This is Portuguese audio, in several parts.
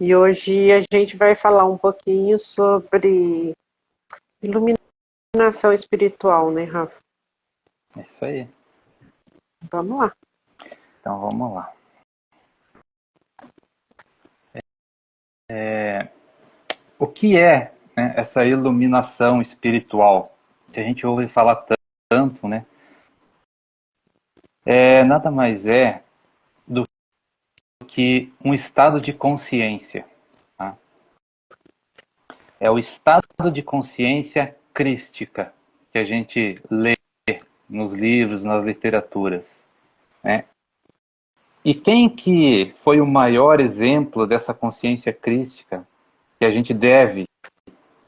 E hoje a gente vai falar um pouquinho sobre iluminação espiritual, né, Rafa? É isso aí. Vamos lá. Então vamos lá. O que é, né, essa iluminação espiritual? Que a gente ouve falar tanto, né? Nada mais é do que um estado de consciência. Tá? É o estado de consciência crística que a gente lê nos livros, nas literaturas. Né? E quem que foi o maior exemplo dessa consciência crística que a gente deve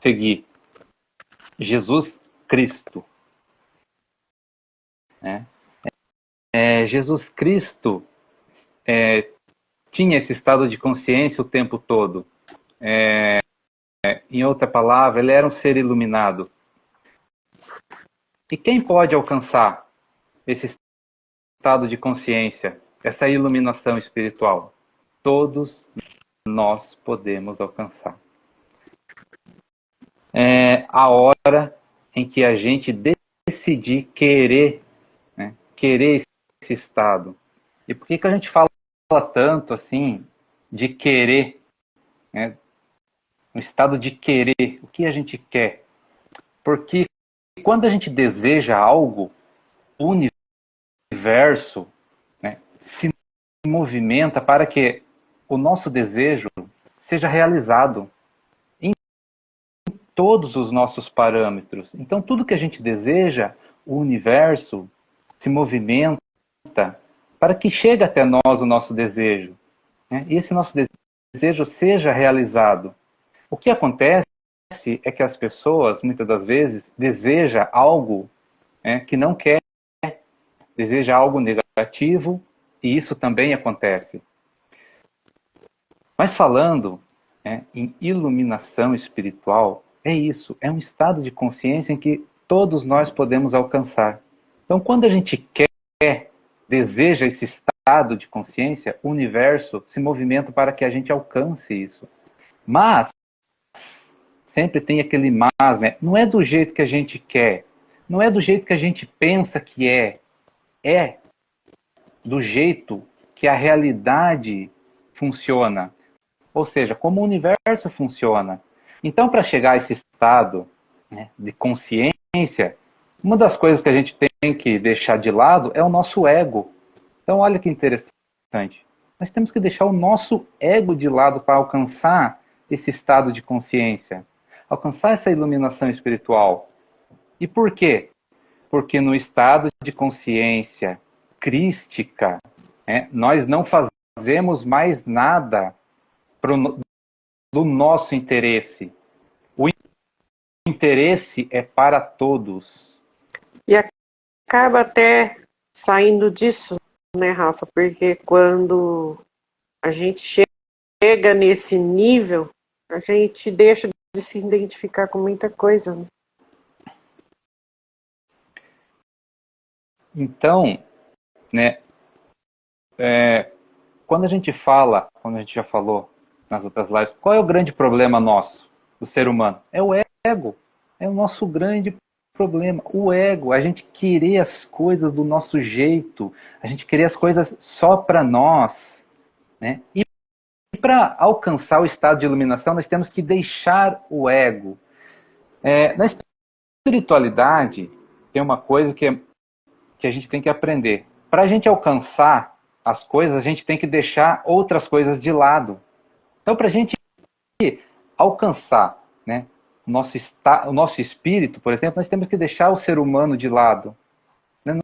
seguir? Jesus Cristo. Né? Jesus Cristo tinha esse estado de consciência o tempo todo. Em outra palavra, ele era um ser iluminado. E quem pode alcançar esse estado de consciência, essa iluminação espiritual? Todos nós podemos alcançar. É a hora em que a gente decidir querer, né, querer esse estado. E por que a gente fala tanto assim de querer, né, um estado de querer, o que a gente quer? Porque quando a gente deseja algo, o universo, né, se movimenta para que o nosso desejo seja realizado em todos os nossos parâmetros. Então, tudo que a gente deseja, o universo se movimenta para que chegue até nós o nosso desejo, né? E esse nosso desejo seja realizado. O que acontece é que as pessoas, muitas das vezes, desejam algo, né, que não quer, deseja algo negativo, e isso também acontece. Mas falando, né, em iluminação espiritual, é isso, é um estado de consciência em que todos nós podemos alcançar. Então, quando a gente quer, deseja esse estado de consciência, o universo se movimenta para que a gente alcance isso. Mas, sempre tem aquele mas, né? Não é do jeito que a gente quer, não é do jeito que a gente pensa que é do jeito que a realidade funciona. Ou seja, como o universo funciona. Então, para chegar a esse estado, né, de consciência, uma das coisas que a gente tem que deixar de lado é o nosso ego. Então, olha que interessante. Nós temos que deixar o nosso ego de lado para alcançar esse estado de consciência, alcançar essa iluminação espiritual. E por quê? Porque no estado de consciência crística, né, nós não fazemos mais nada do nosso interesse. O interesse é para todos. E acaba até saindo disso, né, Rafa? Porque quando a gente chega nesse nível, a gente deixa de se identificar com muita coisa, né? Então, né, quando a gente fala, quando a gente já falou nas outras lives, qual é o grande problema nosso, do ser humano? É o ego. É o nosso grande problema. O ego. A gente querer as coisas do nosso jeito. A gente querer as coisas só para nós. Né? E para alcançar o estado de iluminação, nós temos que deixar o ego. Na espiritualidade, tem uma coisa que a gente tem que aprender. Para a gente alcançar as coisas, a gente tem que deixar outras coisas de lado. Então, para a gente alcançar, né, o nosso espírito, por exemplo, nós temos que deixar o ser humano de lado. Né?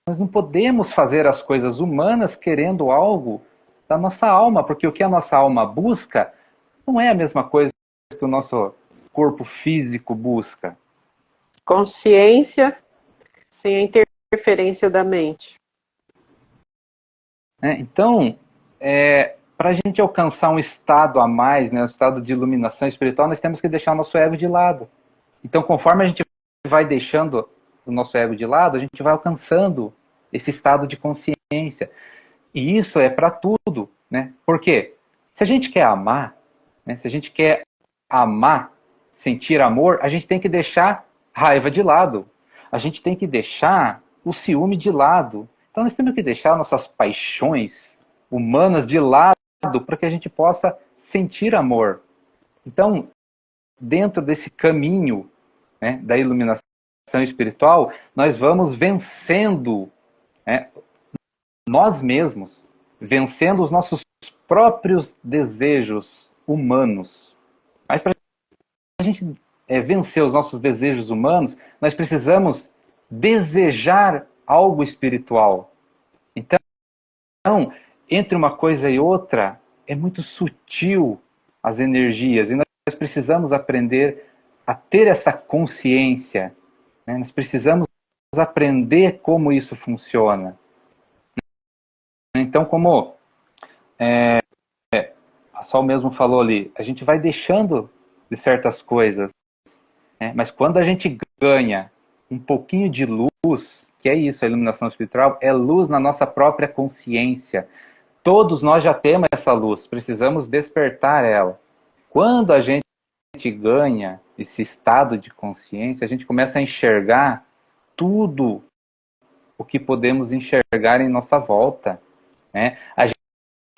Nós não podemos fazer as coisas humanas querendo algo da nossa alma, porque o que a nossa alma busca não é a mesma coisa que o nosso corpo físico busca. Consciência sem a interferência da mente. Então, para a gente alcançar um estado a mais, né, um estado de iluminação espiritual, nós temos que deixar o nosso ego de lado. Então, conforme a gente vai deixando o nosso ego de lado, a gente vai alcançando esse estado de consciência. E isso é para tudo, né? Por quê? Se a gente quer amar, né, se a gente quer amar, sentir amor, a gente tem que deixar raiva de lado. A gente tem que deixar o ciúme de lado. Então nós temos que deixar nossas paixões humanas de lado para que a gente possa sentir amor. Então, dentro desse caminho, né, da iluminação espiritual, nós vamos vencendo, né, nós mesmos, vencendo os nossos próprios desejos humanos. Mas para a gente vencer os nossos desejos humanos, nós precisamos desejar algo espiritual. Então, entre uma coisa e outra, é muito sutil as energias, e nós precisamos aprender a ter essa consciência, né? Nós precisamos aprender como isso funciona. Então, como a Sol mesmo falou ali, a gente vai deixando de certas coisas, né? Mas quando a gente ganha um pouquinho de luz, que é isso, a iluminação espiritual, é luz na nossa própria consciência. Todos nós já temos essa luz, precisamos despertar ela. Quando a gente ganha esse estado de consciência, a gente começa a enxergar tudo o que podemos enxergar em nossa volta, né? A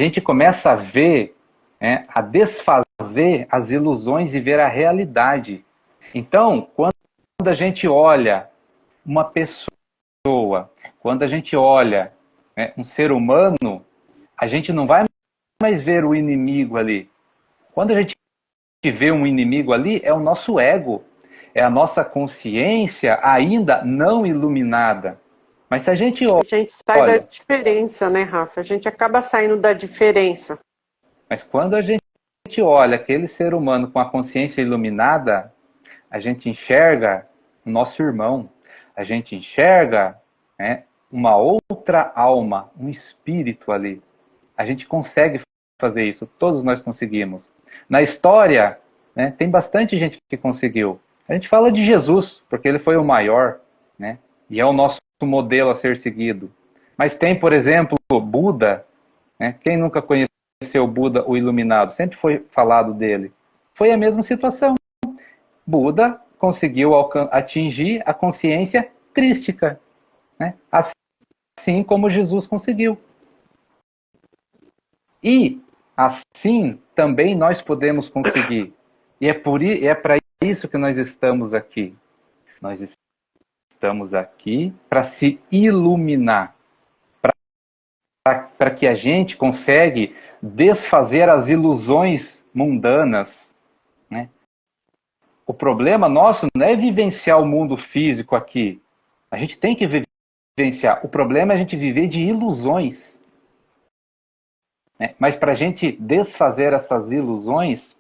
gente começa a ver, né, a desfazer as ilusões e ver a realidade. Então, quando a gente olha uma pessoa, quando a gente olha, né, um ser humano, a gente não vai mais ver o inimigo ali. Quando a gente vê um inimigo ali, é o nosso ego, é a nossa consciência ainda não iluminada. Mas se a gente olha... A gente sai da diferença, né, Rafa? A gente acaba saindo da diferença. Mas quando a gente olha aquele ser humano com a consciência iluminada, a gente enxerga o nosso irmão, a gente enxerga, né, uma outra alma, um espírito ali. A gente consegue fazer isso, todos nós conseguimos. Na história, né, tem bastante gente que conseguiu. A gente fala de Jesus, porque ele foi o maior, né, e é o nosso modelo a ser seguido. Mas tem, por exemplo, Buda, né, quem nunca conheceu Buda, o iluminado? Sempre foi falado dele. Foi a mesma situação. Buda conseguiu atingir a consciência crística, né, assim como Jesus conseguiu. E assim também nós podemos conseguir. E é para isso que nós estamos aqui. Nós estamos aqui para se iluminar. Para que a gente consegue desfazer as ilusões mundanas, né? O problema nosso não é vivenciar o mundo físico aqui. A gente tem que vivenciar. O problema é a gente viver de ilusões. Mas para a gente desfazer essas ilusões,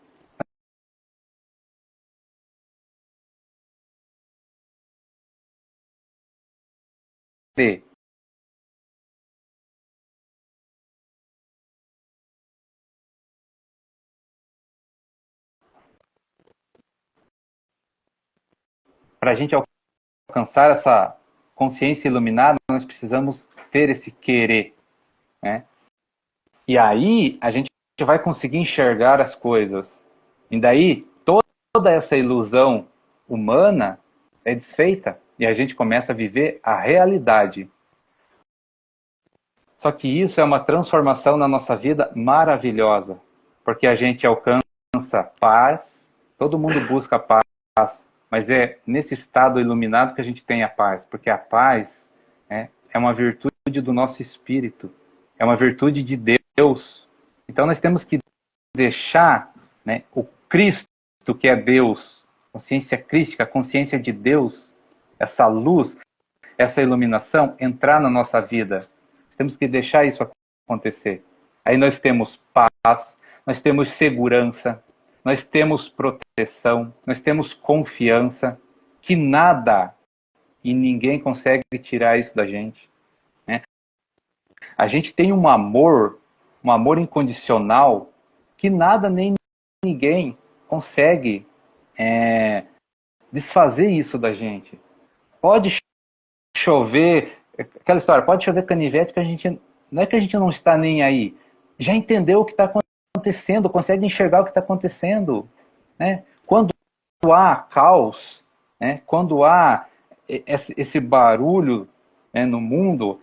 para a gente alcançar essa consciência iluminada, nós precisamos ter esse querer, né? E aí a gente vai conseguir enxergar as coisas. E daí toda essa ilusão humana é desfeita e a gente começa a viver a realidade. Só que isso é uma transformação na nossa vida maravilhosa, porque a gente alcança paz, todo mundo busca paz, mas é nesse estado iluminado que a gente tem a paz, porque a paz, né, é uma virtude do nosso espírito, é uma virtude de Deus. Então nós temos que deixar, né, o Cristo, que é Deus, consciência crística, a consciência de Deus, essa luz, essa iluminação, entrar na nossa vida. Temos que deixar isso acontecer. Aí nós temos paz, nós temos segurança, nós temos proteção, nós temos confiança, que nada e ninguém consegue tirar isso da gente, né? A gente tem um amor incondicional, que nada nem ninguém consegue desfazer isso da gente. Pode chover, aquela história, pode chover canivete, que a gente, não é que a gente não está nem aí, já entendeu o que está acontecendo, consegue enxergar o que está acontecendo. Né? Quando há caos, né? Quando há esse barulho, né, no mundo,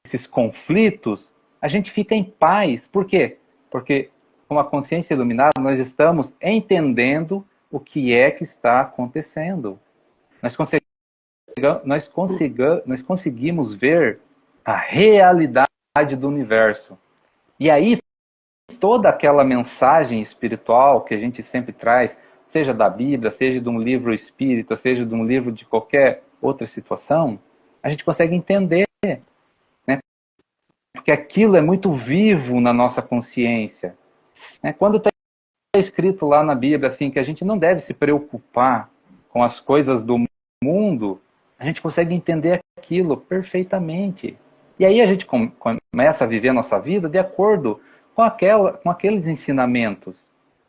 esses conflitos, a gente fica em paz. Por quê? Porque com a consciência iluminada nós estamos entendendo o que é que está acontecendo. Nós conseguimos ver a realidade do universo. E aí toda aquela mensagem espiritual que a gente sempre traz, seja da Bíblia, seja de um livro espírita, seja de um livro de qualquer outra situação, a gente consegue entender, né? Porque aquilo é muito vivo na nossa consciência. Né? Quando está escrito lá na Bíblia assim, que a gente não deve se preocupar com as coisas do mundo, a gente consegue entender aquilo perfeitamente. E aí a gente começa a viver a nossa vida de acordo com aqueles ensinamentos.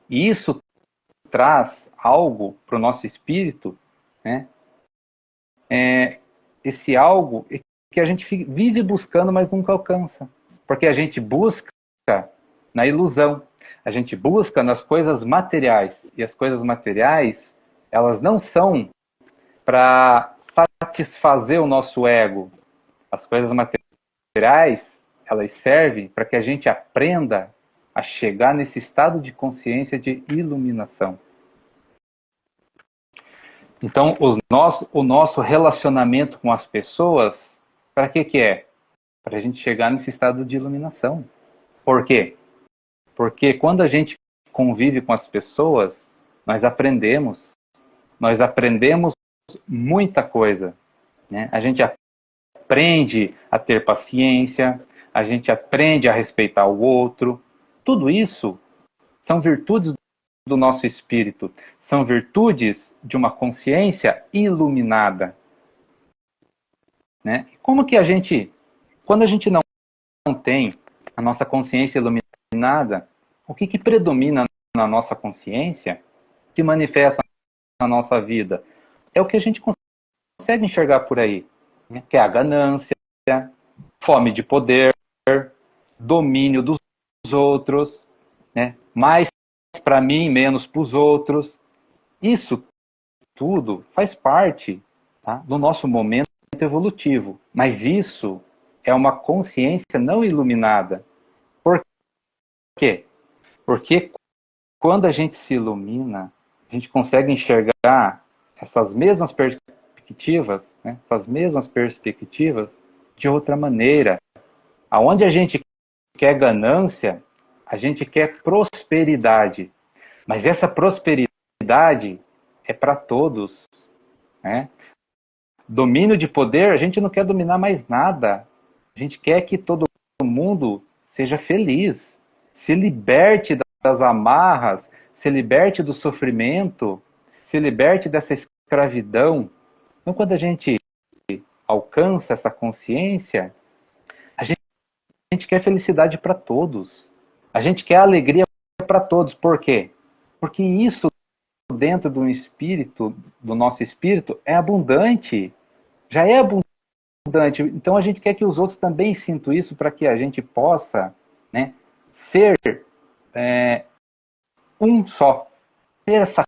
E isso traz algo para o nosso espírito, né? Esse algo que a gente vive buscando, mas nunca alcança. Porque a gente busca na ilusão. A gente busca nas coisas materiais. E as coisas materiais, elas não são para satisfazer o nosso ego. As coisas materiais, elas servem para que a gente aprenda a chegar nesse estado de consciência de iluminação. Então, o nosso relacionamento com as pessoas, para que é? Para a gente chegar nesse estado de iluminação. Por quê? Porque quando a gente convive com as pessoas, nós aprendemos muita coisa. Né? A gente aprende a ter paciência, a gente aprende a respeitar o outro. Tudo isso são virtudes do nosso espírito, são virtudes de uma consciência iluminada. Né? Como que quando a gente não tem a nossa consciência iluminada, o que predomina na nossa consciência, que manifesta na nossa vida? É o que a gente consegue enxergar por aí, né? Que é a ganância, fome de poder, domínio dos outros, né? Mais para mim, menos para os outros. Isso tudo faz parte, tá, do nosso momento evolutivo. Mas isso é uma consciência não iluminada. Por quê? Porque quando a gente se ilumina, a gente consegue enxergar essas mesmas perspectivas, né, de outra maneira. Aonde a gente quer ganância, a gente quer prosperidade. Mas essa prosperidade é para todos. Né? Domínio de poder, a gente não quer dominar mais nada. A gente quer que todo mundo seja feliz, se liberte das amarras, se liberte do sofrimento, se liberte dessa escravidão. Então, quando a gente alcança essa consciência, a gente quer felicidade para todos. A gente quer alegria para todos. Por quê? Porque isso dentro do espírito, do nosso espírito, é abundante. Já é abundante. Então a gente quer que os outros também sintam isso para que a gente possa, né, ser um só. Ter essa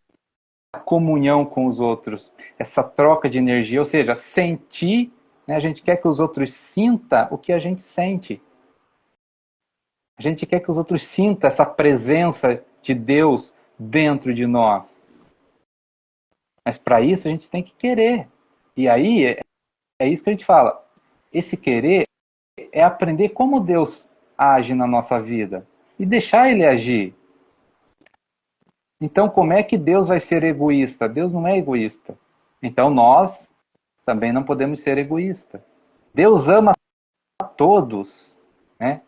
comunhão com os outros, essa troca de energia, ou seja, sentir, né, a gente quer que os outros sintam o que a gente sente. A gente quer que os outros sintam essa presença de Deus dentro de nós. Mas para isso a gente tem que querer. E aí é isso que a gente fala. Esse querer é aprender como Deus age na nossa vida e deixar Ele agir. Então, como é que Deus vai ser egoísta? Deus não é egoísta. Então, nós também não podemos ser egoístas. Deus ama a todos, né?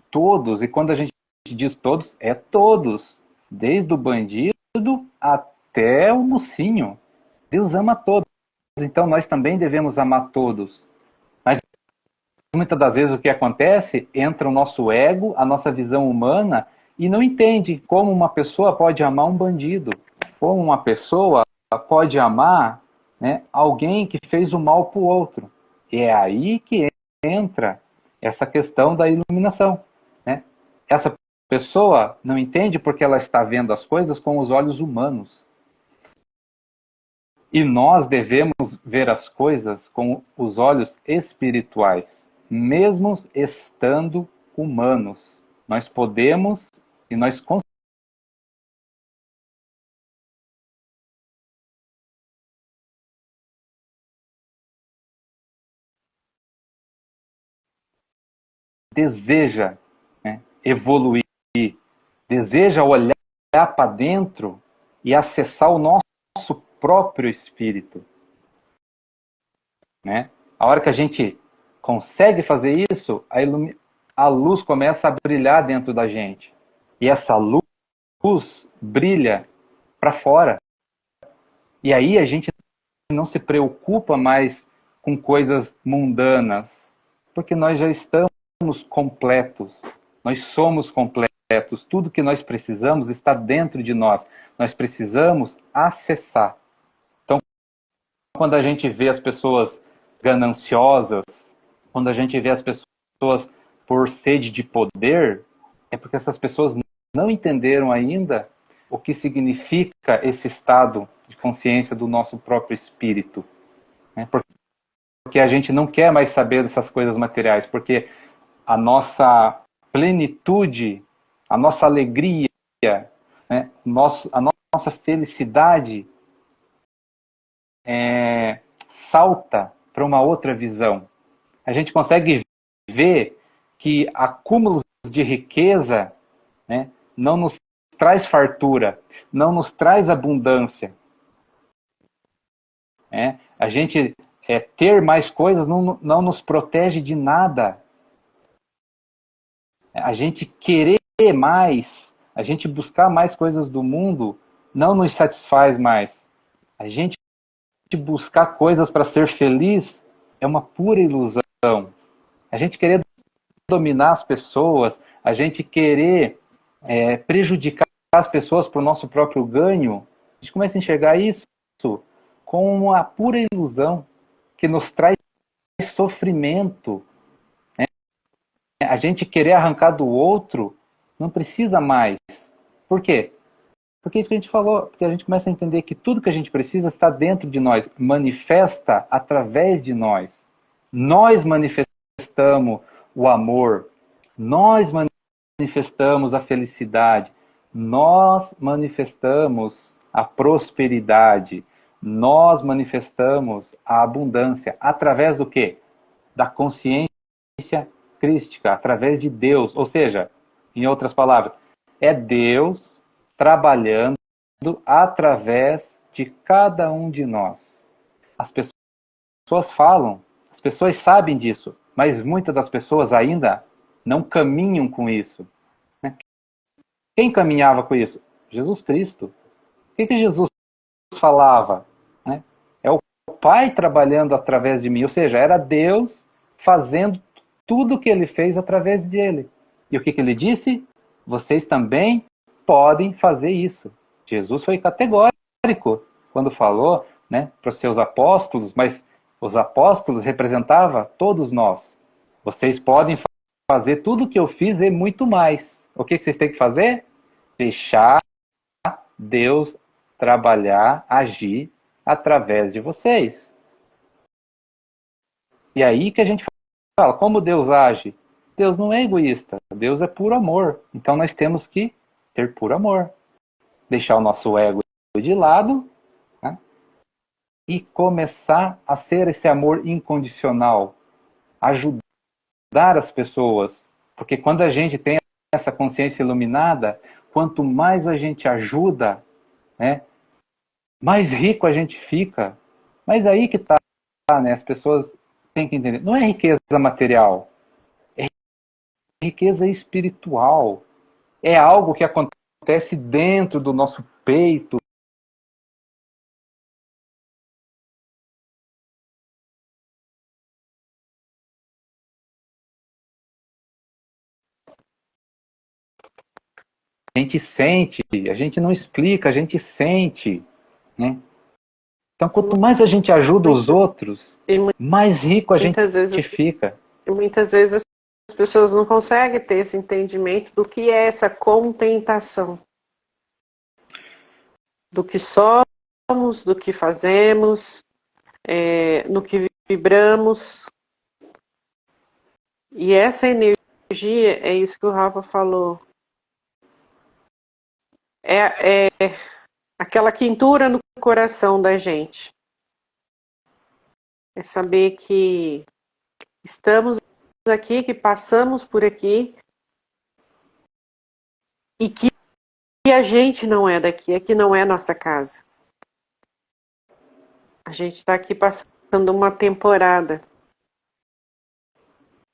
Todos. E quando a gente diz todos, é todos. Desde o bandido até o mocinho. Deus ama a todos. Então, nós também devemos amar todos. Mas, muitas das vezes, o que acontece? Entra o nosso ego, a nossa visão humana, e não entende como uma pessoa pode amar um bandido, como uma pessoa pode amar, né, alguém que fez o mal para o outro. E é aí que entra essa questão da iluminação. Né? Essa pessoa não entende porque ela está vendo as coisas com os olhos humanos. E nós devemos ver as coisas com os olhos espirituais, mesmo estando humanos. Nós podemos e nós deseja, né, evoluir, deseja olhar para dentro e acessar o nosso próprio espírito. Né? A hora que a gente consegue fazer isso, a luz começa a brilhar dentro da gente. E essa luz brilha para fora. E aí a gente não se preocupa mais com coisas mundanas, porque nós já estamos completos. Nós somos completos. Tudo que nós precisamos está dentro de nós. Nós precisamos acessar. Então, quando a gente vê as pessoas gananciosas, quando a gente vê as pessoas por sede de poder, é porque essas pessoas não entenderam ainda o que significa esse estado de consciência do nosso próprio espírito. Né? Porque a gente não quer mais saber dessas coisas materiais, porque a nossa plenitude, a nossa alegria, né? A nossa felicidade salta para uma outra visão. A gente consegue ver que acúmulos de riqueza, né, não nos traz fartura, não nos traz abundância. A gente ter mais coisas não nos protege de nada. A gente querer mais, a gente buscar mais coisas do mundo não nos satisfaz mais. A gente buscar coisas para ser feliz é uma pura ilusão. A gente querer dominar as pessoas, a gente querer prejudicar as pessoas para o nosso próprio ganho, a gente começa a enxergar isso como uma pura ilusão que nos traz sofrimento. Né? A gente querer arrancar do outro não precisa mais. Por quê? Porque é isso que a gente falou, porque a gente começa a entender que tudo que a gente precisa está dentro de nós, manifesta através de nós. Nós manifestamos o amor, nós manifestamos a felicidade, nós manifestamos a prosperidade, nós manifestamos a abundância. Através do quê? Da consciência crística, através de Deus. Ou seja, em outras palavras, é Deus trabalhando através de cada um de nós. As pessoas falam, as pessoas sabem disso, mas muitas das pessoas ainda não caminham com isso. Né? Quem caminhava com isso? Jesus Cristo. O que Jesus falava? Né? É o Pai trabalhando através de mim, ou seja, era Deus fazendo tudo o que Ele fez através dele. E o que Ele disse? Vocês também podem fazer isso. Jesus foi categórico quando falou, né, para os seus apóstolos, mas os apóstolos representavam todos nós. Vocês podem fazer tudo o que eu fiz e muito mais. O que vocês têm que fazer? Deixar Deus trabalhar, agir através de vocês. E aí que a gente fala, como Deus age? Deus não é egoísta, Deus é puro amor. Então nós temos que ter puro amor. Deixar o nosso ego de lado, né? E começar a ser esse amor incondicional. Ajudar as pessoas. Porque quando a gente tem essa consciência iluminada, quanto mais a gente ajuda, né, mais rico a gente fica. Mas aí que tá, né? As pessoas têm que entender. Não é riqueza material. É riqueza espiritual. É algo que acontece dentro do nosso peito. A gente sente, a gente não explica, a gente sente. Né? Então, quanto mais a gente ajuda os outros, mais rico a gente fica. E muitas vezes as pessoas não conseguem ter esse entendimento do que é essa contemplação, do que somos, do que fazemos, no que vibramos. E essa energia, é isso que o Rafa falou, é aquela quentura no coração da gente. É saber que estamos aqui, que passamos por aqui e que a gente não é daqui, aqui não é nossa casa. A gente está aqui passando uma temporada.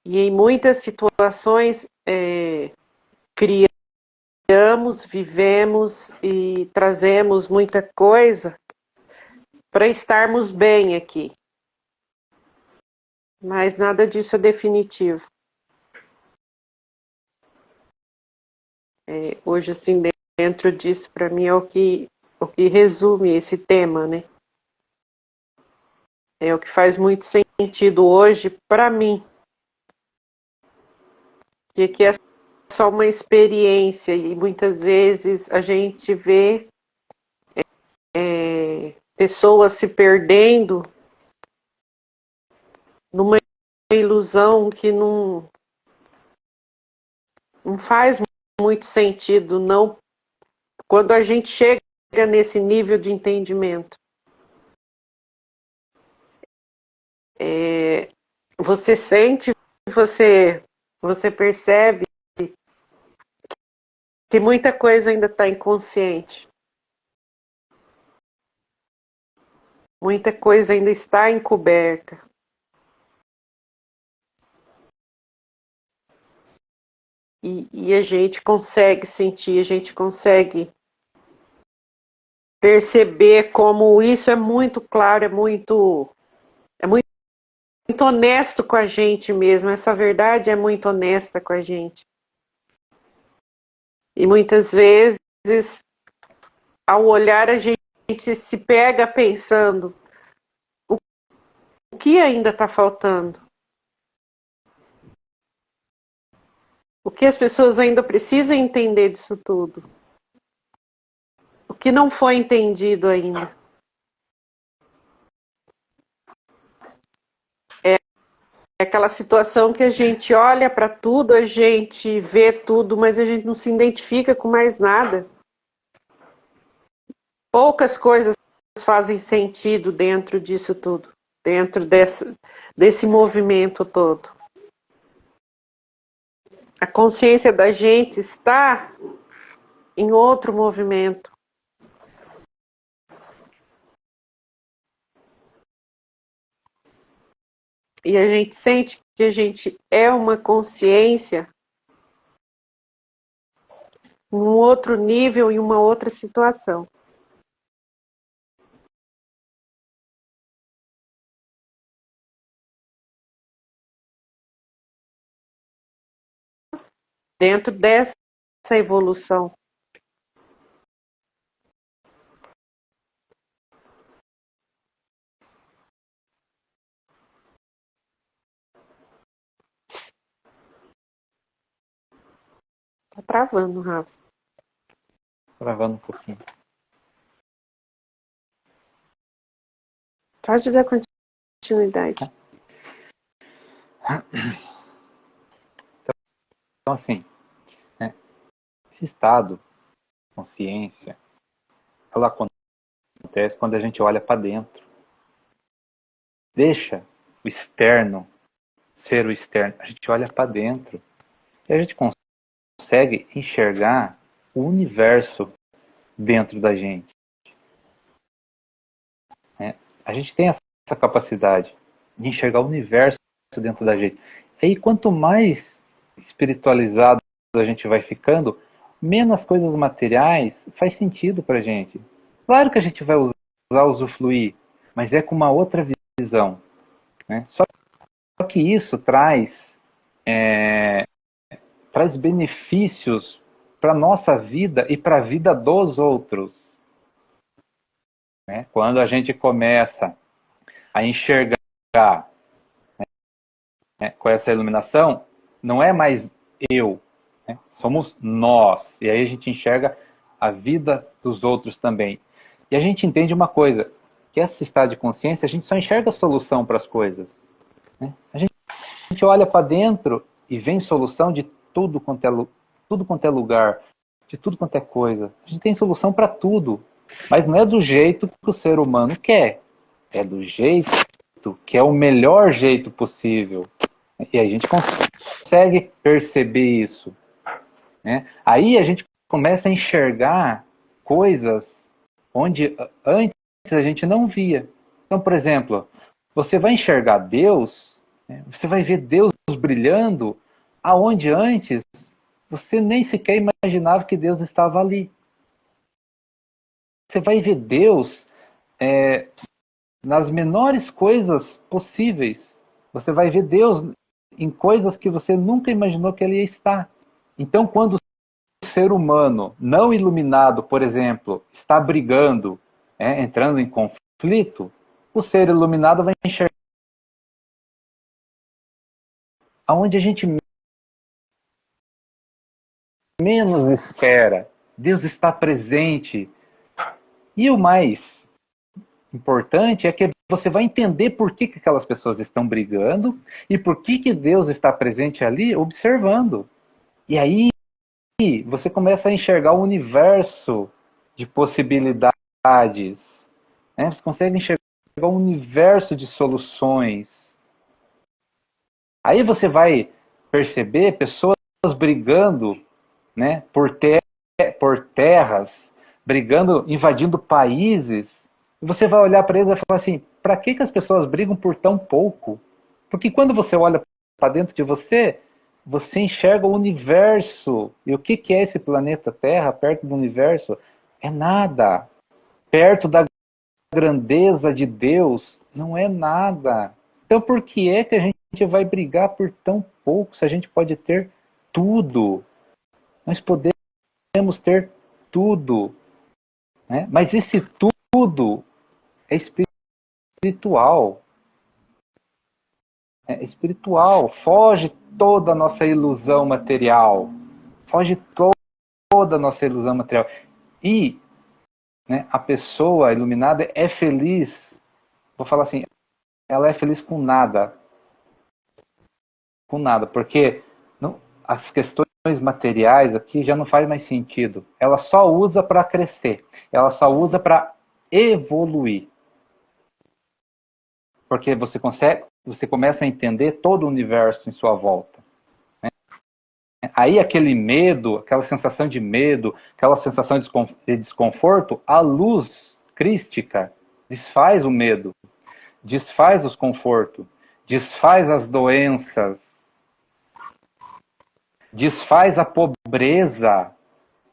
E em muitas situações criamos, vivemos e trazemos muita coisa para estarmos bem aqui. Mas nada disso é definitivo. Hoje, assim, dentro disso, para mim, é o que resume esse tema, né? É o que faz muito sentido hoje para mim. E que é só uma experiência, e muitas vezes a gente vê pessoas se perdendo numa ilusão que não faz muito sentido, não, quando a gente chega nesse nível de entendimento. Você sente, você percebe que muita coisa ainda está inconsciente. Muita coisa ainda está encoberta. E a gente consegue sentir, a gente consegue perceber como isso é muito claro, é muito honesto com a gente mesmo. Essa verdade é muito honesta com a gente. E muitas vezes, ao olhar, a gente se pega pensando: o que ainda está faltando? O que as pessoas ainda precisam entender disso tudo? O que não foi entendido ainda? É aquela situação que a gente olha para tudo, a gente vê tudo, mas a gente não se identifica com mais nada. Poucas coisas fazem sentido dentro disso tudo, dentro desse movimento todo. A consciência da gente está em outro movimento. E a gente sente que a gente é uma consciência num outro nível, em uma outra situação. Dentro dessa evolução. Tá travando, Rafa. Travando um pouquinho. Pode dar continuidade. Então, assim, né, esse estado de consciência, ela acontece quando a gente olha para dentro. Deixa o externo ser o externo. A gente olha para dentro e a gente consegue enxergar o universo dentro da gente. Né? A gente tem essa capacidade de enxergar o universo dentro da gente. E aí, quanto mais espiritualizado a gente vai ficando, menos coisas materiais faz sentido para a gente. Claro que a gente vai usufruir, mas é com uma outra visão. Né? Só que isso traz benefícios para a nossa vida e para a vida dos outros. Né? Quando a gente começa a enxergar, né, com essa iluminação, não é mais eu, né? Somos nós. E aí a gente enxerga a vida dos outros também. E a gente entende uma coisa, que esse estado de consciência, a gente só enxerga a solução para as coisas, né? A gente olha para dentro e vem solução de tudo quanto é lugar, de tudo quanto é coisa. A gente tem solução para tudo, mas não é do jeito que o ser humano quer. É do jeito que é o melhor jeito possível. E a gente consegue perceber isso, né? Aí a gente começa a enxergar coisas onde antes a gente não via. Então, por exemplo, você vai enxergar Deus, né? Você vai ver Deus brilhando aonde antes você nem sequer imaginava que Deus estava ali. Você vai ver Deus nas menores coisas possíveis. Você vai ver Deus em coisas que você nunca imaginou que ele ia estar. Então, quando o ser humano não iluminado, por exemplo, está brigando, entrando em conflito, o ser iluminado vai enxergar aonde a gente menos espera. Deus está presente. E o mais importante é que você vai entender por que aquelas pessoas estão brigando e por que Deus está presente ali observando. E aí você começa a enxergar o universo de possibilidades, né? Você consegue enxergar um universo de soluções. Aí você vai perceber pessoas brigando, né, por terras, brigando, invadindo países. E você vai olhar para eles e vai falar assim, para que as pessoas brigam por tão pouco? Porque quando você olha para dentro de você, você enxerga o universo. E o que é esse planeta Terra perto do universo? É nada. Perto da grandeza de Deus, não é nada. Então por que é que a gente vai brigar por tão pouco se a gente pode ter tudo? Nós podemos ter tudo, né? Mas esse tudo é espiritual. É espiritual. Foge toda a nossa ilusão material. Foge toda a nossa ilusão material. E, né, a pessoa iluminada é feliz. Vou falar assim, ela é feliz com nada. Com nada. Porque não, as questões materiais aqui já não faz mais sentido. Ela só usa para crescer. Ela só usa para evoluir. Porque você começa a entender todo o universo em sua volta. Né? Aí aquele medo, aquela sensação de medo, aquela sensação de desconforto, a luz crística desfaz o medo, desfaz os confortos, desfaz as doenças, desfaz a pobreza,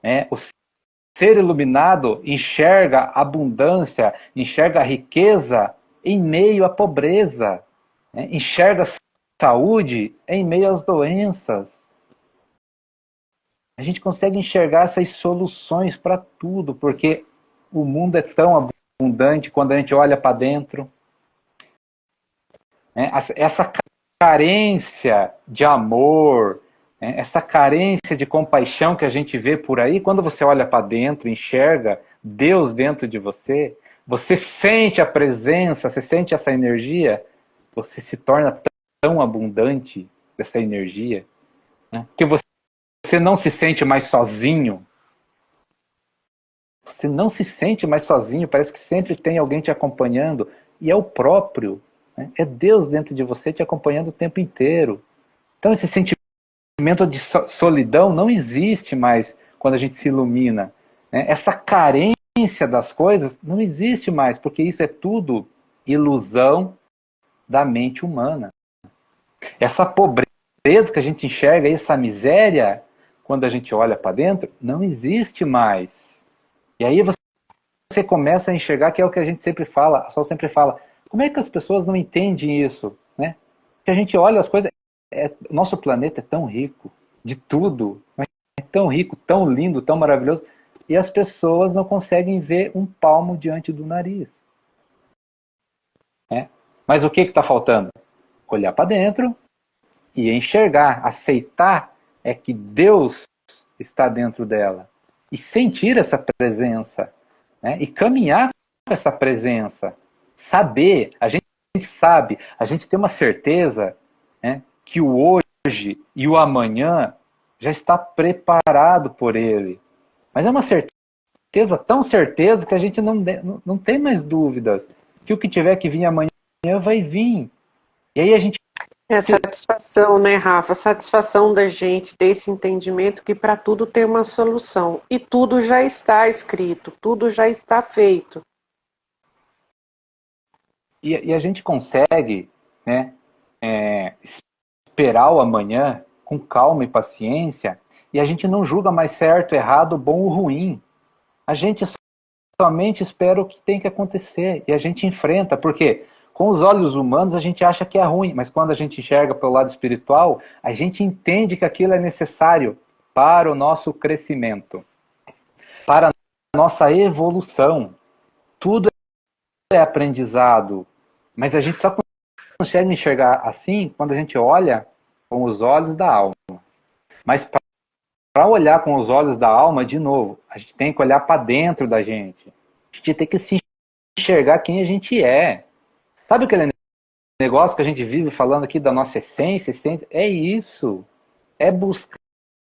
né? O ser iluminado enxerga abundância, enxerga riqueza em meio à pobreza, né? Enxerga saúde em meio às doenças. A gente consegue enxergar essas soluções para tudo, porque o mundo é tão abundante quando a gente olha para dentro. Né? Essa carência de amor, né? Essa carência de compaixão que a gente vê por aí, quando você olha para dentro, enxerga Deus dentro de você, você sente a presença, você sente essa energia, você se torna tão abundante dessa energia, né? Que você não se sente mais sozinho. Você não se sente mais sozinho, parece que sempre tem alguém te acompanhando, e é o próprio, né? É Deus dentro de você te acompanhando o tempo inteiro. Então esse sentimento de solidão não existe mais quando a gente se ilumina, né? Essa carência das coisas não existe mais, porque isso é tudo ilusão da mente humana. Essa pobreza que a gente enxerga, essa miséria, quando a gente olha para dentro, não existe mais. E aí você começa a enxergar, que é o que a gente sempre fala, a Sol sempre fala, como é que as pessoas não entendem isso, né? Que a gente olha as coisas, nosso planeta é tão rico de tudo, é tão rico, tão lindo, tão maravilhoso, e as pessoas não conseguem ver um palmo diante do nariz, né? Mas o que está faltando? Olhar para dentro e enxergar, aceitar é que Deus está dentro dela. E sentir essa presença, né? E caminhar com essa presença. Saber, a gente sabe, a gente tem uma certeza, né, que o hoje e o amanhã já está preparado por Ele. Mas é uma certeza, tão certeza, que a gente não tem mais dúvidas. Que o que tiver que vir amanhã vai vir. E aí a gente... É satisfação, né, Rafa? Satisfação da gente ter esse entendimento que para tudo tem uma solução. E tudo já está escrito, tudo já está feito. E a gente consegue, né, esperar o amanhã com calma e paciência, e a gente não julga mais certo, errado, bom ou ruim. A gente somente espera o que tem que acontecer, e a gente enfrenta, porque com os olhos humanos a gente acha que é ruim, mas quando a gente enxerga pelo lado espiritual, a gente entende que aquilo é necessário para o nosso crescimento, para a nossa evolução. Tudo é aprendizado, mas a gente só consegue enxergar assim quando a gente olha com os olhos da alma. Mas para olhar com os olhos da alma, de novo, a gente tem que olhar para dentro da gente. A gente tem que se enxergar quem a gente é. Sabe aquele negócio que a gente vive falando aqui da nossa essência? Essência é isso. É buscar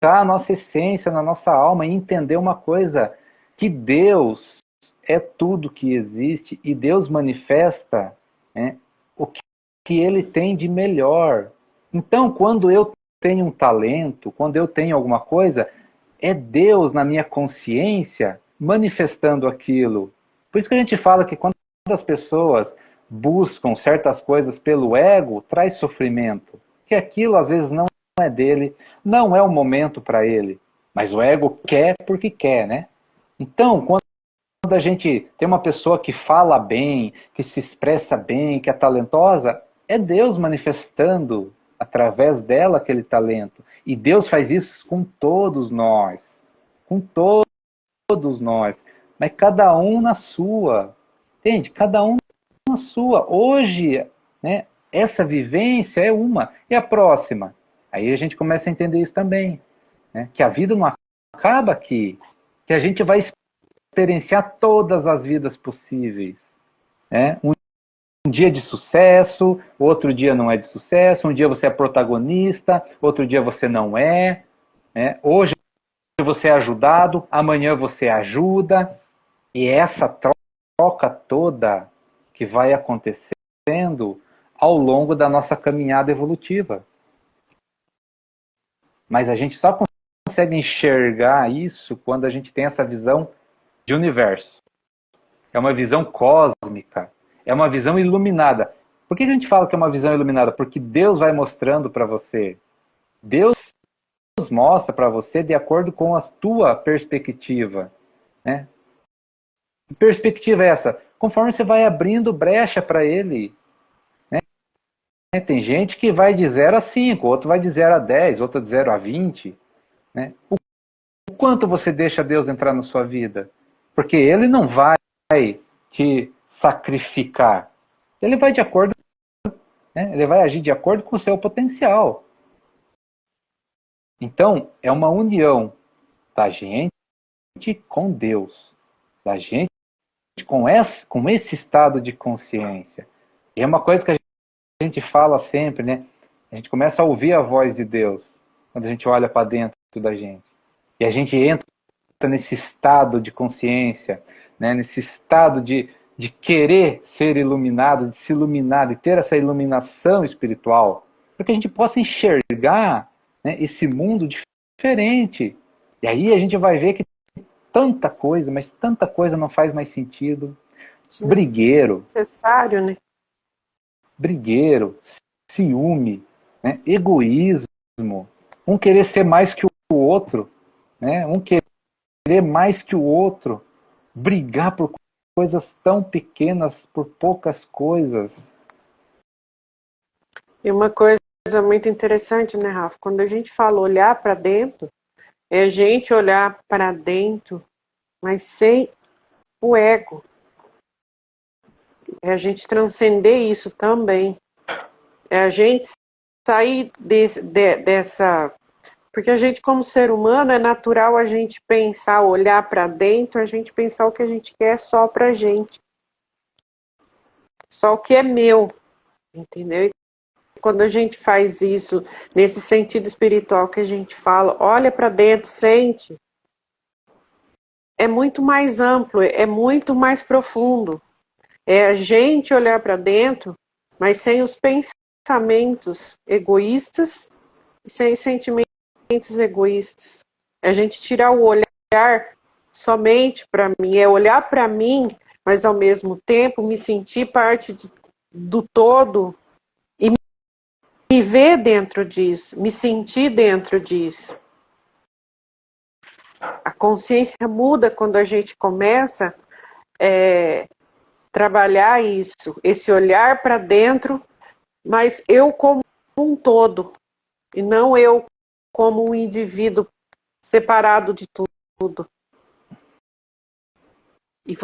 a nossa essência na nossa alma e entender uma coisa, que Deus é tudo que existe e Deus manifesta, né, o que Ele tem de melhor. Então, quando eu tenho um talento, quando eu tenho alguma coisa, é Deus na minha consciência manifestando aquilo. Por isso que a gente fala que quando as pessoas buscam certas coisas pelo ego, traz sofrimento. Que aquilo às vezes não é dele, não é o momento para ele. Mas o ego quer porque quer, né? Então, quando a gente tem uma pessoa que fala bem, que se expressa bem, que é talentosa, é Deus manifestando através dela aquele talento. E Deus faz isso com todos nós. Com todos nós. Mas cada um na sua. Entende? Cada um na sua. Hoje, né, essa vivência é uma. E a próxima? Aí a gente começa a entender isso também. Né? Que a vida não acaba aqui. Que a gente vai experienciar todas as vidas possíveis. Né? Um dia de sucesso, outro dia não é de sucesso, um dia você é protagonista, outro dia você não é. Né? Hoje você é ajudado, amanhã você ajuda. E essa troca toda que vai acontecendo ao longo da nossa caminhada evolutiva. Mas a gente só consegue enxergar isso quando a gente tem essa visão de universo. É uma visão cósmica. É uma visão iluminada. Por que a gente fala que é uma visão iluminada? Porque Deus vai mostrando para você. Deus mostra para você de acordo com a tua perspectiva. Né? Que perspectiva é essa? Conforme você vai abrindo brecha para Ele. Né? Tem gente que vai de 0 a 5, outro vai de 0 a 10, outro de 0 a 20. Né? O quanto você deixa Deus entrar na sua vida? Porque Ele não vai te sacrificar. Ele vai de acordo, né? Ele vai agir de acordo com o seu potencial. Então, é uma união da gente com Deus, da gente com esse estado de consciência. E é uma coisa que a gente fala sempre, né? A gente começa a ouvir a voz de Deus quando a gente olha para dentro da gente. E a gente entra nesse estado de consciência, né? Nesse estado de querer ser iluminado, de se iluminar, de ter essa iluminação espiritual, para que a gente possa enxergar, né, esse mundo diferente. E aí a gente vai ver que tanta coisa, mas tanta coisa não faz mais sentido. Brigueiro. Necessário, né? Brigueiro, ciúme, né, egoísmo, um querer ser mais que o outro, né, um querer mais que o outro, brigar por coisas tão pequenas, por poucas coisas. E uma coisa muito interessante, né, Rafa? Quando a gente fala olhar para dentro, é a gente olhar para dentro, mas sem o ego. É a gente transcender isso também. É a gente sair dessa... Porque a gente, como ser humano, é natural a gente pensar, olhar para dentro, a gente pensar o que a gente quer só pra gente. Só o que é meu, entendeu? E quando a gente faz isso, nesse sentido espiritual que a gente fala, olha para dentro, sente, é muito mais amplo, é muito mais profundo. É a gente olhar para dentro, mas sem os pensamentos egoístas e sem os sentimentos egoístas. É a gente tirar o olhar somente para mim, é olhar para mim, mas ao mesmo tempo me sentir parte do todo e me ver dentro disso, me sentir dentro disso. A consciência muda quando a gente começa a trabalhar isso, esse olhar para dentro, mas eu como um todo, e não eu como um indivíduo separado de tudo. E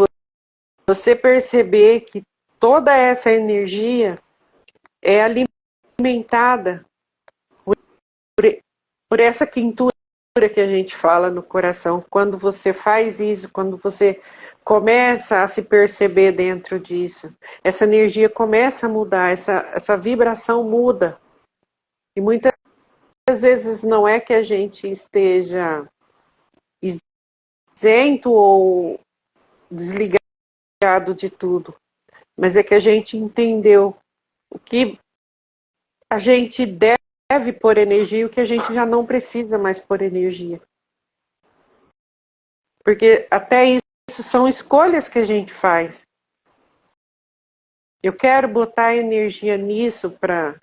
você perceber que toda essa energia é alimentada por essa quintura que a gente fala no coração. Quando você faz isso, quando você começa a se perceber dentro disso, essa energia começa a mudar, essa vibração muda. E muitas vezes não é que a gente esteja isento ou desligado de tudo, mas é que a gente entendeu o que a gente deve pôr energia e o que a gente já não precisa mais pôr energia. Porque até isso são escolhas que a gente faz. Eu quero botar energia nisso para...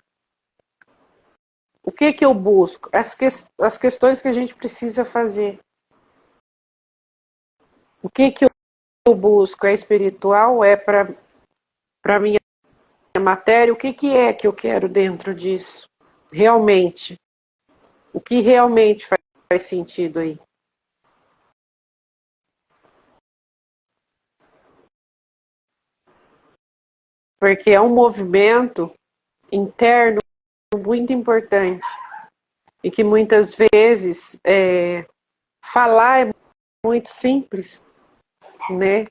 O que eu busco? As questões que a gente precisa fazer. O que eu busco? É espiritual? É para minha matéria? O que é que eu quero dentro disso? Realmente. O que realmente faz sentido aí? Porque é um movimento interno muito importante e que muitas vezes falar é muito simples, né?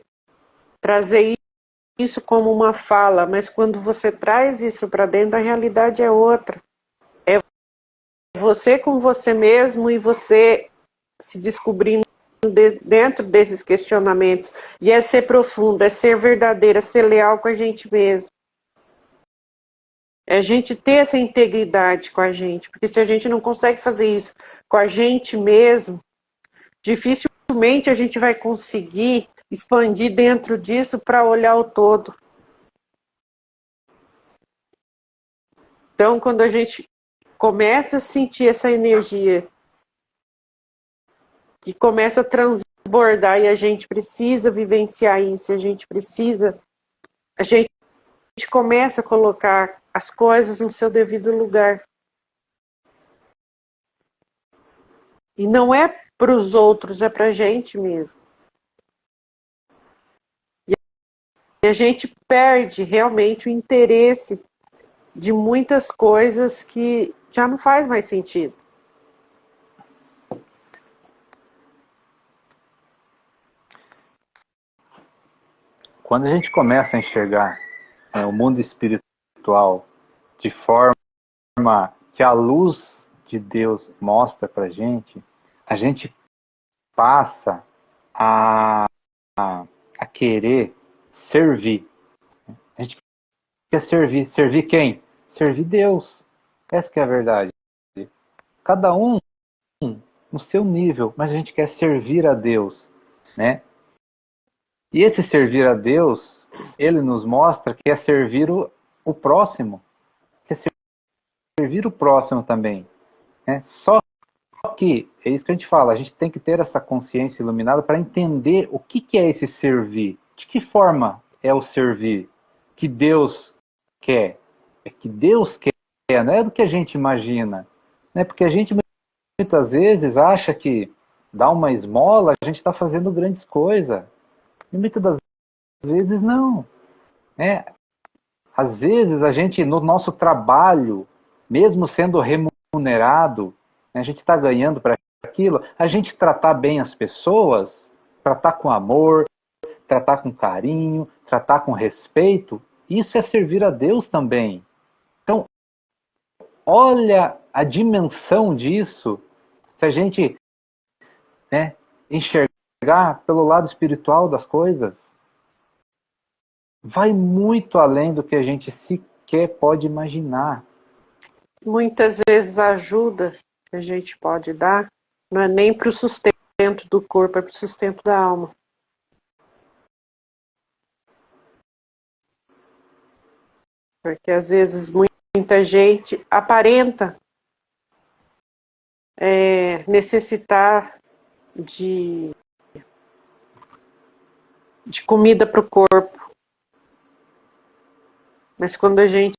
Trazer isso como uma fala, mas quando você traz isso para dentro, a realidade é outra. É você com você mesmo e você se descobrindo dentro desses questionamentos. E é ser profundo, é ser verdadeiro, é ser leal com a gente mesmo. É a gente ter essa integridade com a gente, porque se a gente não consegue fazer isso com a gente mesmo, dificilmente a gente vai conseguir expandir dentro disso para olhar o todo. Então, quando a gente começa a sentir essa energia que começa a transbordar e a gente precisa vivenciar isso, a gente começa a colocar as coisas no seu devido lugar. E não é para os outros, é para a gente mesmo. E a gente perde realmente o interesse de muitas coisas que já não faz mais sentido. Quando a gente começa a enxergar o mundo espiritual de forma que a luz de Deus mostra para a gente passa a querer servir. A gente quer servir. Servir quem? Servir Deus. Essa que é a verdade. Cada um no seu nível, mas a gente quer servir a Deus, né? E esse servir a Deus, ele nos mostra que é servir o próximo, que é servir o próximo também, né? Só que, é isso que a gente fala, a gente tem que ter essa consciência iluminada para entender o que é esse servir, de que forma é o servir que Deus quer, é que Deus quer, não é do que a gente imagina, né? Porque a gente muitas vezes acha que dar uma esmola, a gente está fazendo grandes coisas. E muitas das vezes não. Né? Às vezes a gente, no nosso trabalho, mesmo sendo remunerado, né, a gente está ganhando para aquilo, a gente tratar bem as pessoas, tratar com amor, tratar com carinho, tratar com respeito, isso é servir a Deus também. Então, olha a dimensão disso, se a gente, né, enxergar pelo lado espiritual das coisas, vai muito além do que a gente sequer pode imaginar. Muitas vezes a ajuda que a gente pode dar não é nem para o sustento do corpo, é para o sustento da alma. Porque às vezes muita gente aparenta necessitar de comida para o corpo. Mas quando a gente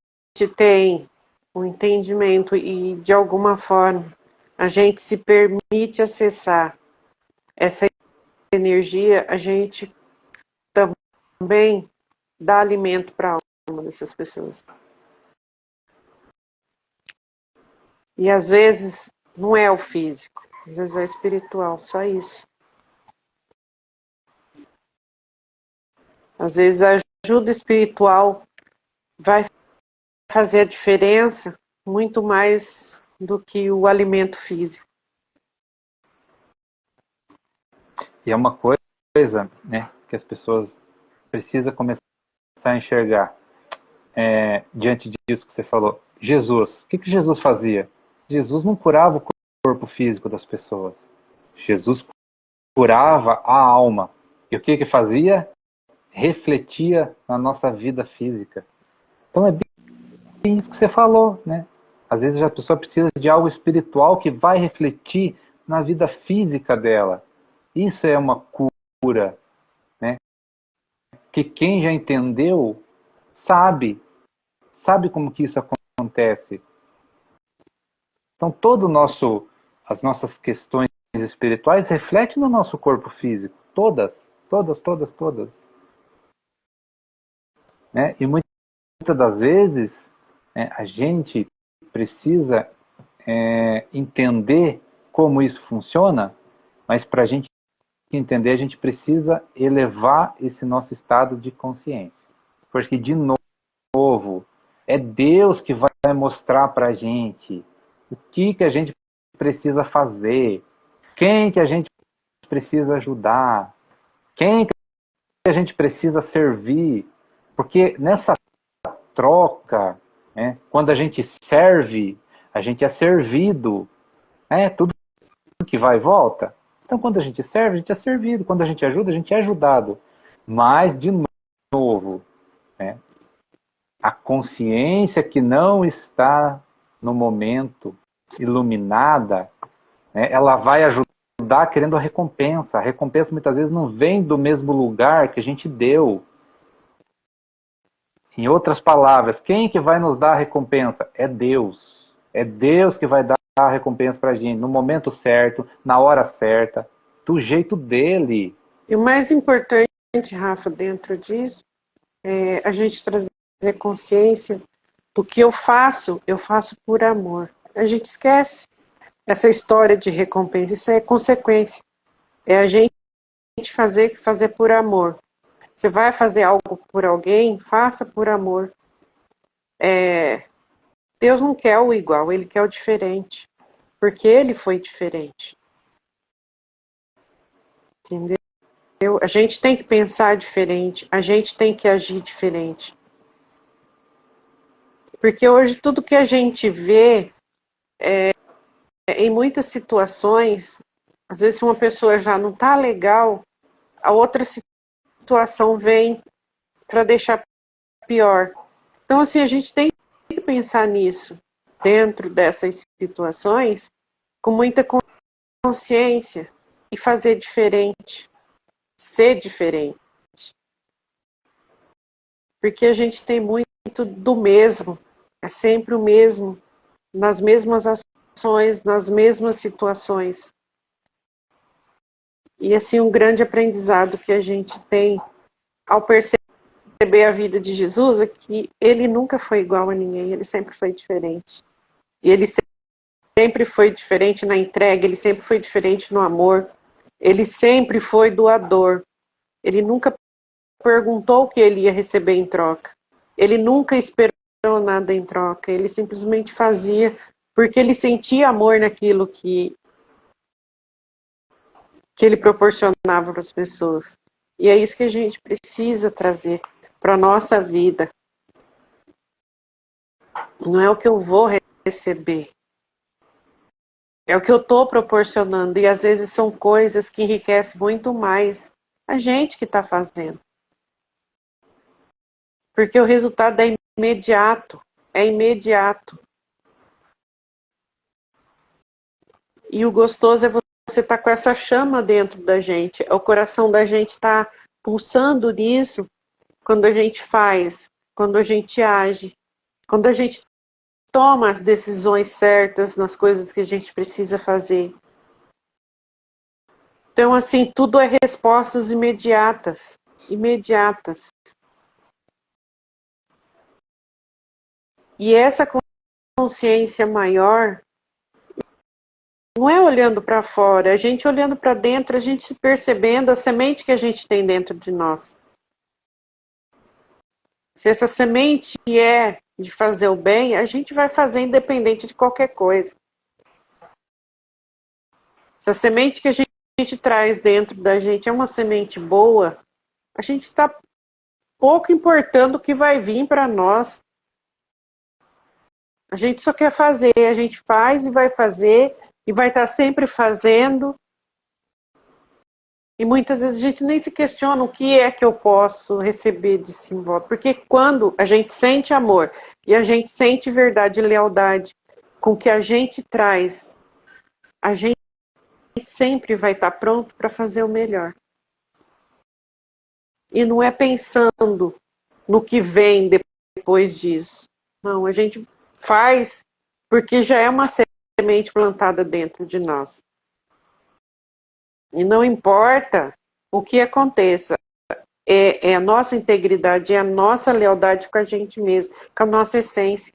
tem um entendimento e de alguma forma a gente se permite acessar essa energia, a gente também dá alimento para a alma dessas pessoas. E às vezes não é o físico, às vezes é o espiritual, só isso. Às vezes a ajuda espiritual vai fazer a diferença muito mais do que o alimento físico. E é uma coisa, né, que as pessoas precisam começar a enxergar diante disso que você falou. Jesus, o que Jesus fazia? Jesus não curava o corpo físico das pessoas. Jesus curava a alma. E o que fazia? Refletia na nossa vida física. Então é bem isso que você falou, né? Às vezes a pessoa precisa de algo espiritual que vai refletir na vida física dela. Isso é uma cura, né? Que quem já entendeu sabe como que isso acontece. Então as nossas questões espirituais refletem no nosso corpo físico, todas. Né? E muitas das vezes a gente precisa entender como isso funciona, mas para a gente entender, a gente precisa elevar esse nosso estado de consciência. Porque, de novo, é Deus que vai mostrar para a gente o que a gente precisa fazer, quem que a gente precisa ajudar, quem que a gente precisa servir. Porque nessa troca, né, quando a gente serve, a gente é servido. Tudo que vai e volta. Então, quando a gente serve, a gente é servido. Quando a gente é ajudado. Mas, de novo, né, a consciência que não está no momento iluminada, né, ela vai ajudar querendo a recompensa. A recompensa muitas vezes não vem do mesmo lugar que a gente deu. Em outras palavras, quem que vai nos dar a recompensa? É Deus. É Deus que vai dar a recompensa para a gente no momento certo, na hora certa, do jeito dele. E o mais importante, Rafa, dentro disso, é a gente trazer consciência do que eu faço por amor. A gente esquece essa história de recompensa, isso é consequência. É a gente fazer por amor. Você vai fazer algo por alguém, faça por amor. Deus não quer o igual, Ele quer o diferente. Porque Ele foi diferente. Entendeu? A gente tem que pensar diferente, a gente tem que agir diferente. Porque hoje tudo que a gente vê, em muitas situações, às vezes se uma pessoa já não está legal, a outra situação vem para deixar pior. Então, assim, a gente tem que pensar nisso, dentro dessas situações, com muita consciência e fazer diferente, ser diferente. Porque a gente tem muito do mesmo, é sempre o mesmo, nas mesmas ações, nas mesmas situações. E assim, um grande aprendizado que a gente tem ao perceber a vida de Jesus é que ele nunca foi igual a ninguém, ele sempre foi diferente. E ele sempre foi diferente na entrega, ele sempre foi diferente no amor, ele sempre foi doador. Ele nunca perguntou o que ele ia receber em troca. Ele nunca esperou nada em troca. Ele simplesmente fazia porque ele sentia amor naquilo que ele proporcionava para as pessoas. E é isso que a gente precisa trazer para a nossa vida. Não é o que eu vou receber. É o que eu estou proporcionando. E às vezes são coisas que enriquecem muito mais a gente que está fazendo. Porque o resultado é imediato. É imediato. E o gostoso é você estar com essa chama dentro da gente. O coração da gente está pulsando nisso quando a gente faz, quando a gente age, quando a gente toma as decisões certas nas coisas que a gente precisa fazer. Então, assim, tudo é respostas imediatas. Imediatas. E essa consciência maior não é olhando para fora, é a gente olhando para dentro, a gente se percebendo a semente que a gente tem dentro de nós. Se essa semente é de fazer o bem, a gente vai fazer independente de qualquer coisa. Se a semente que a gente traz dentro da gente é uma semente boa, a gente está pouco importando o que vai vir para nós. A gente só quer fazer, a gente faz e vai fazer, e vai estar sempre fazendo. E muitas vezes a gente nem se questiona o que é que eu posso receber de si em volta. Porque quando a gente sente amor e a gente sente verdade e lealdade com o que a gente traz, a gente sempre vai estar pronto para fazer o melhor. E não é pensando no que vem depois disso. Não, a gente faz porque já é uma semente plantada dentro de nós. E não importa o que aconteça, é a nossa integridade, é a nossa lealdade com a gente mesmo, com a nossa essência.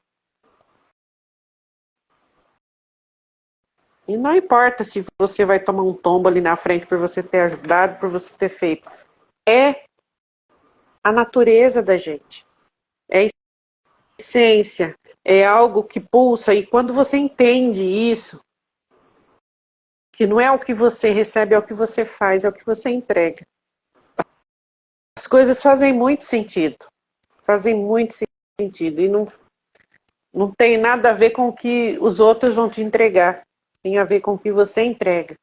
E não importa se você vai tomar um tombo ali na frente por você ter ajudado, por você ter feito. É a natureza da gente. É a essência. É algo que pulsa. E quando você entende isso, que não é o que você recebe, é o que você faz, é o que você entrega. As coisas fazem muito sentido. Fazem muito sentido. E não tem nada a ver com o que os outros vão te entregar. Tem a ver com o que você entrega.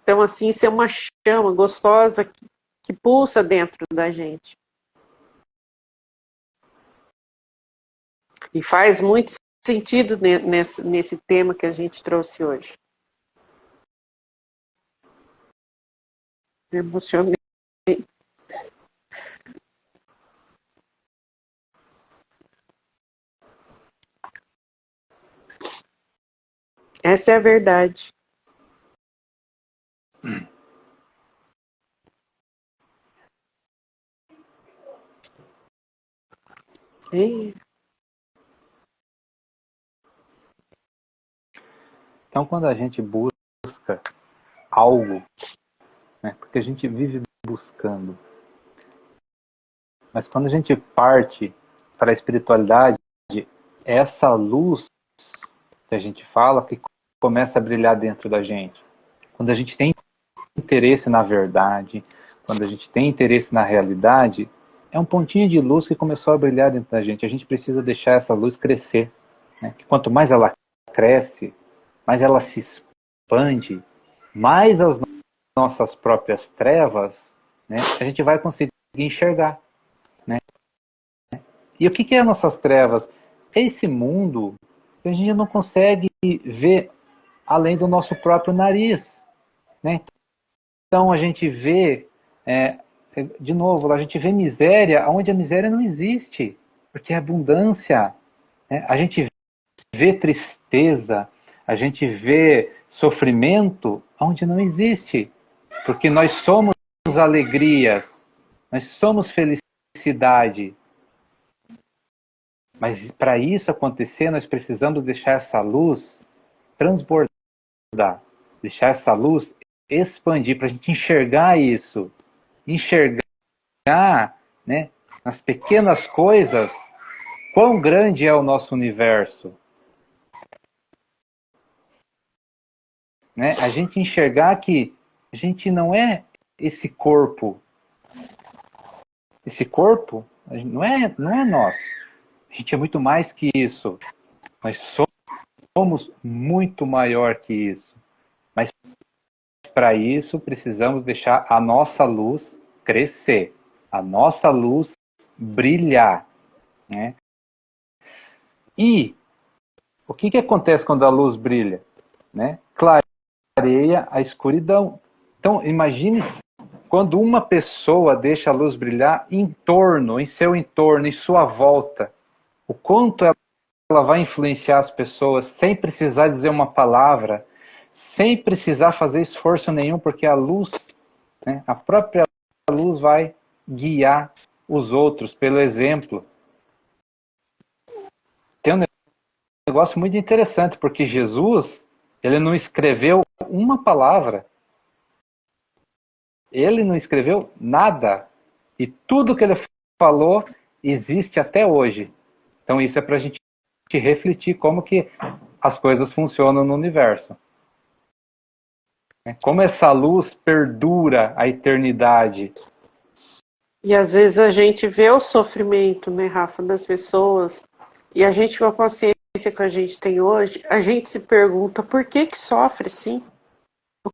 Então, assim, isso é uma chama gostosa que pulsa dentro da gente. E faz muito sentido nesse tema que a gente trouxe hoje. Me emocionei. Essa é a verdade. E... Então, quando a gente busca algo, né, porque a gente vive buscando, mas quando a gente parte para a espiritualidade, essa luz que a gente fala que começa a brilhar dentro da gente. Quando a gente tem interesse na verdade, quando a gente tem interesse na realidade, é um pontinho de luz que começou a brilhar dentro da gente. A gente precisa deixar essa luz crescer. Né? Que quanto mais ela cresce, mais ela se expande, mais as nossas próprias trevas, né, a gente vai conseguir enxergar. Né? E o que é nossas trevas? É esse mundo que a gente não consegue ver além do nosso próprio nariz. Né? Então a gente vê, de novo, a gente vê miséria onde a miséria não existe, porque é abundância. Né? A gente vê tristeza, a gente vê sofrimento onde não existe, porque nós somos alegrias, nós somos felicidade. Mas para isso acontecer, nós precisamos deixar essa luz transbordar, deixar essa luz expandir, para a gente enxergar isso, enxergar, né, nas pequenas coisas, quão grande é o nosso universo. Né? A gente enxergar que a gente não é esse corpo. Esse corpo não é nós. A gente é muito mais que isso. Nós somos muito maior que isso. Mas para isso precisamos deixar a nossa luz crescer. A nossa luz brilhar. Né? E o que acontece quando a luz brilha? Né? Clareia a escuridão. Então imagine quando uma pessoa deixa a luz brilhar em seu entorno, em sua volta, o quanto ela vai influenciar as pessoas sem precisar dizer uma palavra, sem precisar fazer esforço nenhum, porque a luz, né, a própria luz vai guiar os outros pelo exemplo. Tem um negócio muito interessante, porque Jesus, ele não escreveu uma palavra. Ele não escreveu nada. E tudo que ele falou existe até hoje. Então isso é para a gente refletir como que as coisas funcionam no universo. Como essa luz perdura a eternidade. E às vezes a gente vê o sofrimento, né, Rafa, das pessoas, e a gente, com a consciência que a gente tem hoje, a gente se pergunta por que sofre assim? O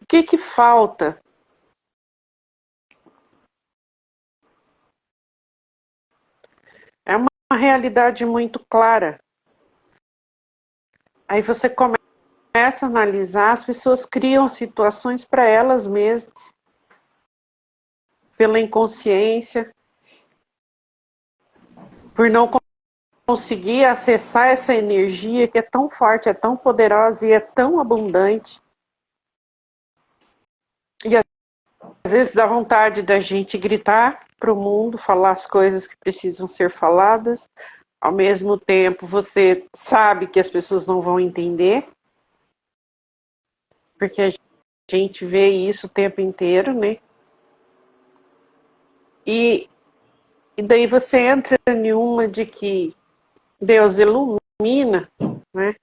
que falta? É uma realidade muito clara. Aí você começa a analisar, as pessoas criam situações para elas mesmas, pela inconsciência, por não conseguir acessar essa energia que é tão forte, é tão poderosa e é tão abundante. E às vezes dá vontade da gente gritar para o mundo, falar as coisas que precisam ser faladas. Ao mesmo tempo, você sabe que as pessoas não vão entender, porque a gente vê isso o tempo inteiro, né? E daí você entra em uma de que Deus ilumina, né,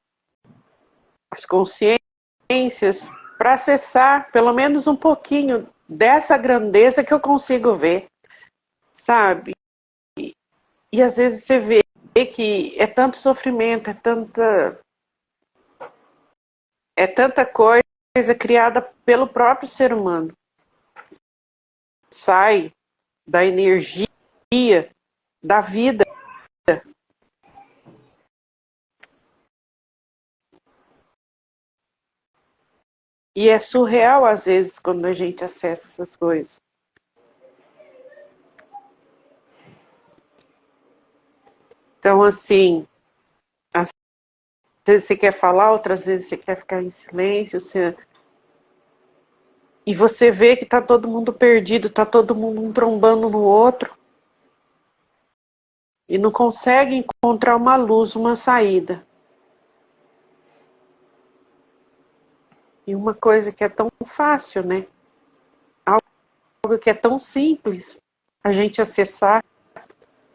as consciências para acessar pelo menos um pouquinho dessa grandeza que eu consigo ver, sabe? E às vezes você vê que é tanto sofrimento, é tanta coisa criada pelo próprio ser humano. Sai da energia da vida. E é surreal às vezes quando a gente acessa essas coisas. Então, assim, às vezes você quer falar, outras vezes você quer ficar em silêncio, e você vê que tá todo mundo perdido, tá todo mundo um trombando no outro, e não consegue encontrar uma luz, uma saída. E uma coisa que é tão fácil, né? Algo que é tão simples a gente acessar,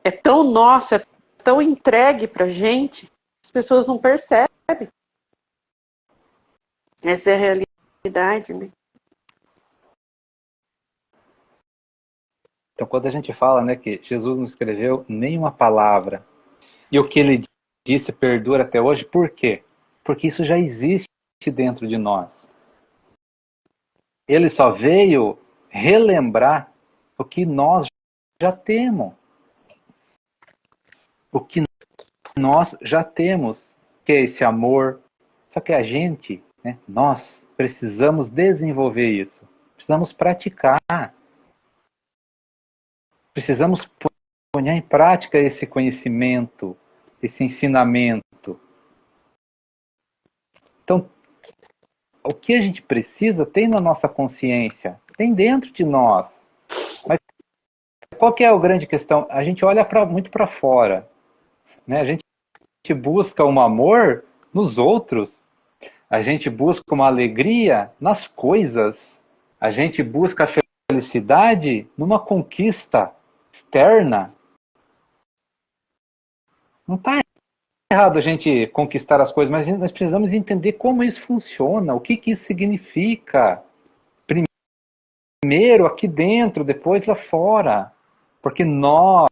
é tão nosso, é tão entregue pra gente, as pessoas não percebem. Essa é a realidade, né? Então, quando a gente fala, né, que Jesus não escreveu nenhuma palavra, e o que ele disse perdura até hoje, por quê? Porque isso já existe dentro de nós. Ele só veio relembrar o que nós já temos. O que nós já temos, que é esse amor. Só que a gente, né, nós precisamos desenvolver isso. Precisamos praticar. Precisamos pôr em prática esse conhecimento, esse ensinamento. Então, o que a gente precisa tem na nossa consciência, tem dentro de nós. Mas qual que é a grande questão? A gente olha muito para fora. né? A gente busca um amor nos outros, a gente busca uma alegria nas coisas, a gente busca a felicidade numa conquista externa. Não está errado a gente conquistar as coisas, mas nós precisamos entender como isso funciona, o que, que isso significa. Primeiro aqui dentro, depois lá fora. Porque nós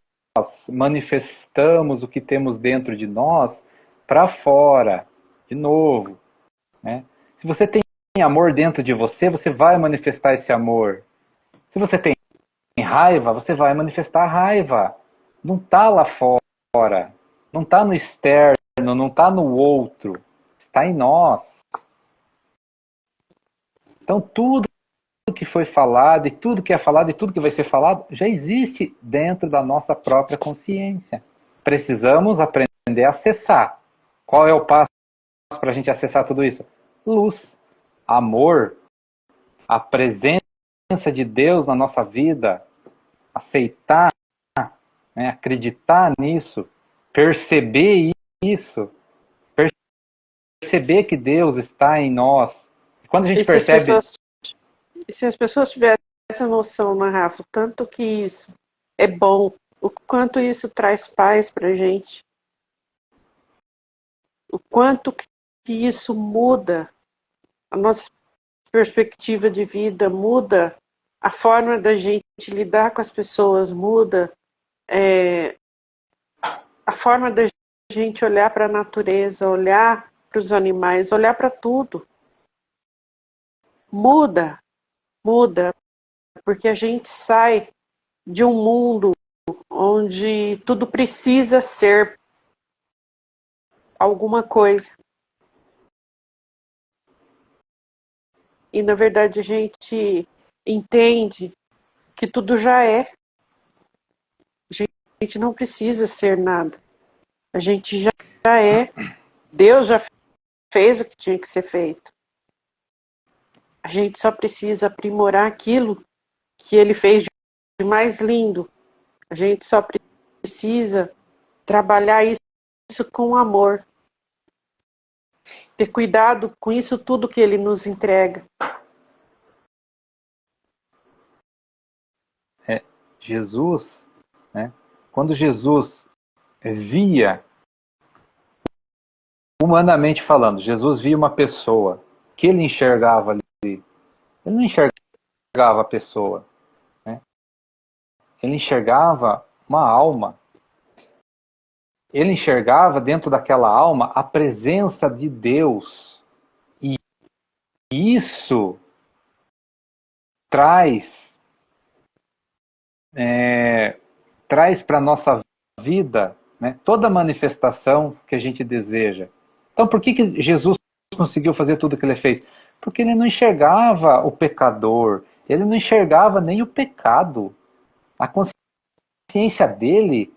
manifestamos o que temos dentro de nós para fora. De novo. Né? Se você tem amor dentro de você, você vai manifestar esse amor. Se você tem raiva, você vai manifestar a raiva. Não está lá fora. Não está no externo, não está no outro. Está em nós. Então tudo que foi falado, e tudo que é falado, e tudo que vai ser falado, já existe dentro da nossa própria consciência. Precisamos aprender a acessar. Qual é o passo para a gente acessar tudo isso? Luz, amor, a presença de Deus na nossa vida, aceitar, né, acreditar nisso, perceber isso, perceber que Deus está em nós. Quando a gente percebe... E se as pessoas tivessem essa noção, né, Rafa, o tanto que isso é bom, o quanto isso traz paz para a gente, o quanto que isso muda a nossa perspectiva de vida, muda a forma da gente lidar com as pessoas, muda a forma da gente olhar para a natureza, olhar para os animais, olhar para tudo. Muda, porque a gente sai de um mundo onde tudo precisa ser alguma coisa. E, na verdade, a gente entende que tudo já é. A gente não precisa ser nada. A gente já é. Deus já fez o que tinha que ser feito. A gente só precisa aprimorar aquilo que Ele fez de mais lindo. A gente só precisa trabalhar isso com amor. Ter cuidado com isso tudo que Ele nos entrega. Jesus, né? Quando Jesus via, humanamente falando, Jesus via uma pessoa que ele enxergava ali. Ele não enxergava a pessoa, né? Ele enxergava uma alma. Ele enxergava dentro daquela alma a presença de Deus. E isso traz para a nossa vida, né, toda manifestação que a gente deseja. Então, por que Jesus conseguiu fazer tudo o que ele fez? Porque ele não enxergava o pecador, ele não enxergava nem o pecado. A consciência dele,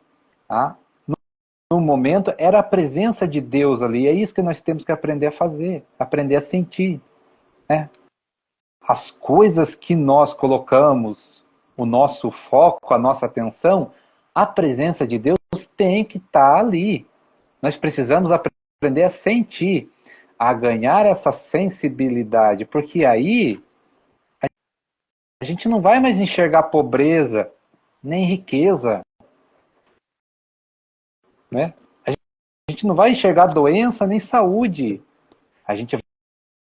tá, no momento, era a presença de Deus ali. É isso que nós temos que aprender a fazer, aprender a sentir. Né? As coisas que nós colocamos, o nosso foco, a nossa atenção, a presença de Deus tem que estar ali. Nós precisamos aprender a sentir, a ganhar essa sensibilidade, porque aí a gente não vai mais enxergar pobreza, nem riqueza. Né? A gente não vai enxergar doença, nem saúde. A gente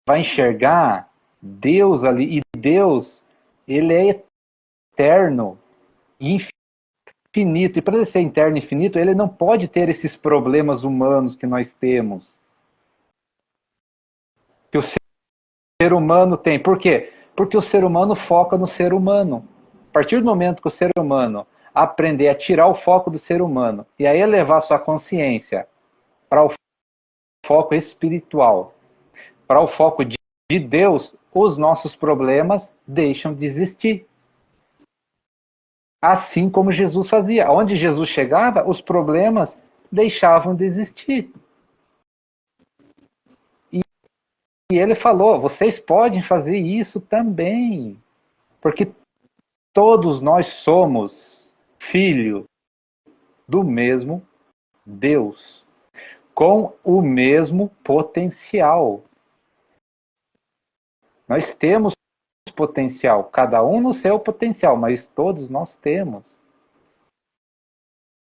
vai enxergar Deus ali, e Deus, ele é eterno e infinito. E para ele ser eterno e infinito, ele não pode ter esses problemas humanos que nós temos. Que o ser humano tem. Por quê? Porque o ser humano foca no ser humano. A partir do momento que o ser humano aprender a tirar o foco do ser humano e aí elevar sua consciência para o foco espiritual, para o foco de Deus, os nossos problemas deixam de existir. Assim como Jesus fazia. Onde Jesus chegava, os problemas deixavam de existir. E ele falou, vocês podem fazer isso também. Porque todos nós somos filho do mesmo Deus, com o mesmo potencial. Nós temos potencial, cada um no seu potencial, mas todos nós temos.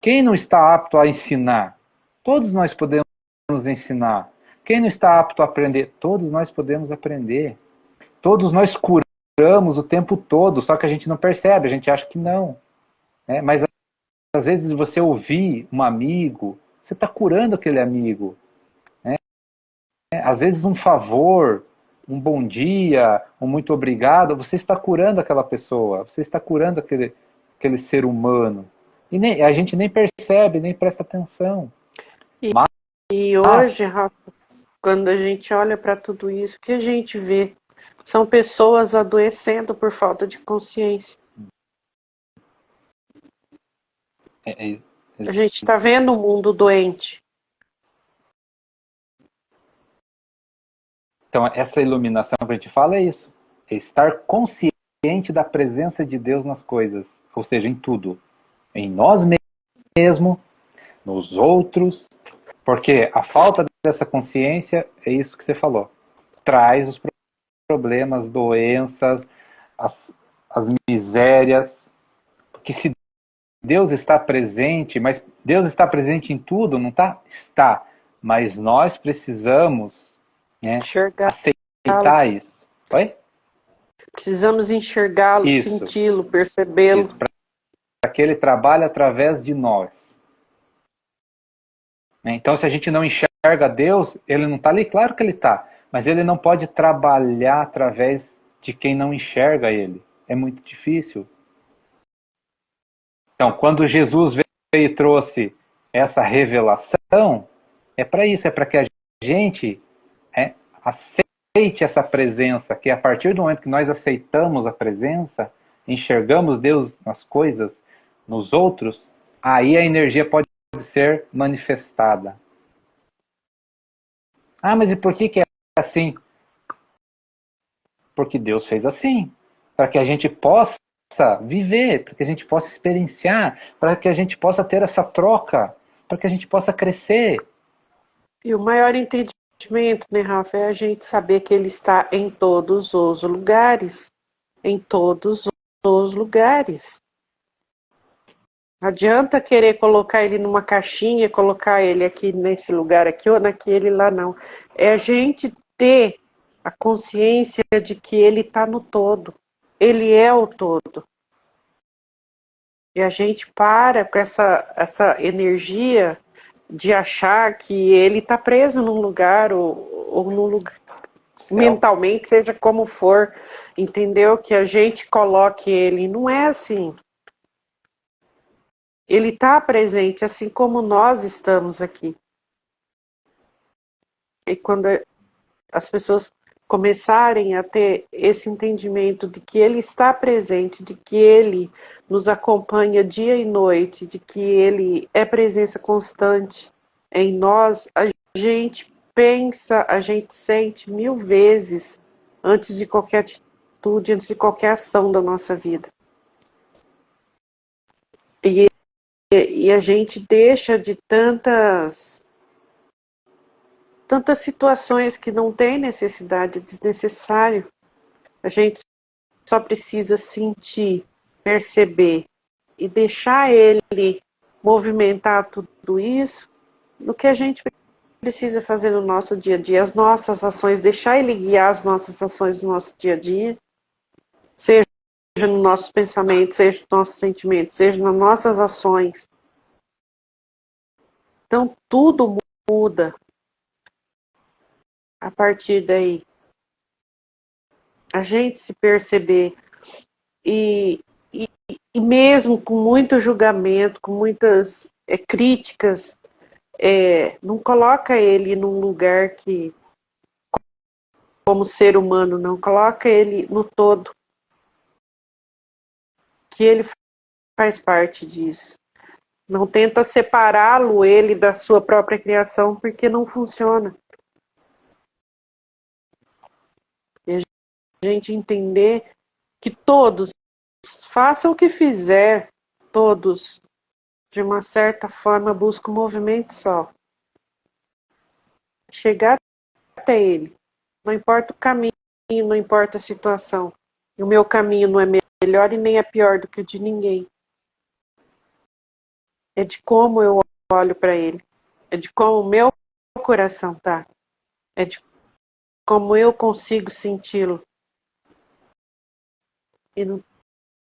Quem não está apto a ensinar? Todos nós podemos ensinar. Quem não está apto a aprender? Todos nós podemos aprender. Todos nós curamos o tempo todo, só que a gente não percebe, a gente acha que não. Né? Mas às vezes você ouvir um amigo, você está curando aquele amigo. Né? Às vezes um favor, um bom dia, um muito obrigado, você está curando aquela pessoa, você está curando aquele ser humano. E a gente nem percebe, nem presta atenção. E hoje, Rafa, quando a gente olha para tudo isso, o que a gente vê são pessoas adoecendo por falta de consciência. A gente está vendo o mundo doente. Então, essa iluminação que a gente fala é isso. É estar consciente da presença de Deus nas coisas. Ou seja, em tudo. Em nós mesmos, nos outros. Porque a falta dessa consciência, é isso que você falou. Traz os problemas, doenças, as misérias. Porque se Deus está presente, mas Deus está presente em tudo, não está? Está. Mas nós precisamos aceitar isso. Oi? Precisamos enxergá-lo, senti-lo, percebê-lo. Para que ele trabalhe através de nós. Então, se a gente não enxerga Deus, ele não está ali? Claro que ele está. Mas ele não pode trabalhar através de quem não enxerga ele. É muito difícil. Então, quando Jesus veio e trouxe essa revelação, é para isso, é para que a gente aceite essa presença, que a partir do momento que nós aceitamos a presença, enxergamos Deus nas coisas, nos outros, aí a energia pode ser manifestada. Ah, mas e por que é assim? Porque Deus fez assim, para que a gente possa viver, para que a gente possa experienciar, para que a gente possa ter essa troca, para que a gente possa crescer. E o maior entendimento, né, Rafa, é a gente saber que ele está em todos os lugares. Em todos os lugares. Não adianta querer colocar ele numa caixinha, colocar ele aqui nesse lugar aqui ou naquele lá, não. É a gente ter a consciência de que ele está no todo. Ele é o todo. E a gente para com essa energia de achar que ele está preso num lugar ou num lugar mentalmente, seja como for, entendeu? Que a gente coloque ele. Não é assim. Ele está presente, assim como nós estamos aqui. E quando as pessoas começarem a ter esse entendimento de que ele está presente, de que ele nos acompanha dia e noite, de que ele é presença constante em nós, a gente pensa, a gente sente 1000 vezes antes de qualquer atitude, antes de qualquer ação da nossa vida. E a gente deixa de tantas situações que não tem necessidade, é desnecessário. A gente só precisa sentir, perceber e deixar ele movimentar tudo isso no que a gente precisa fazer no nosso dia a dia, as nossas ações, deixar ele guiar as nossas ações no nosso dia a dia, seja nos nossos pensamentos, seja nos nossos sentimentos, seja nas nossas ações. Então tudo muda a partir daí. A gente se perceber e mesmo com muito julgamento, com muitas críticas, não coloca ele num lugar que, como ser humano, não coloca ele no todo, que ele faz parte disso. Não tenta separá-lo, ele, da sua própria criação, porque não funciona. E a gente entender que todos, façam o que fizer, todos de uma certa forma, busca um movimento só. Chegar até ele. Não importa o caminho, não importa a situação. E o meu caminho não é melhor e nem é pior do que o de ninguém. É de como eu olho para ele. É de como o meu coração tá. É de como eu consigo senti-lo. E não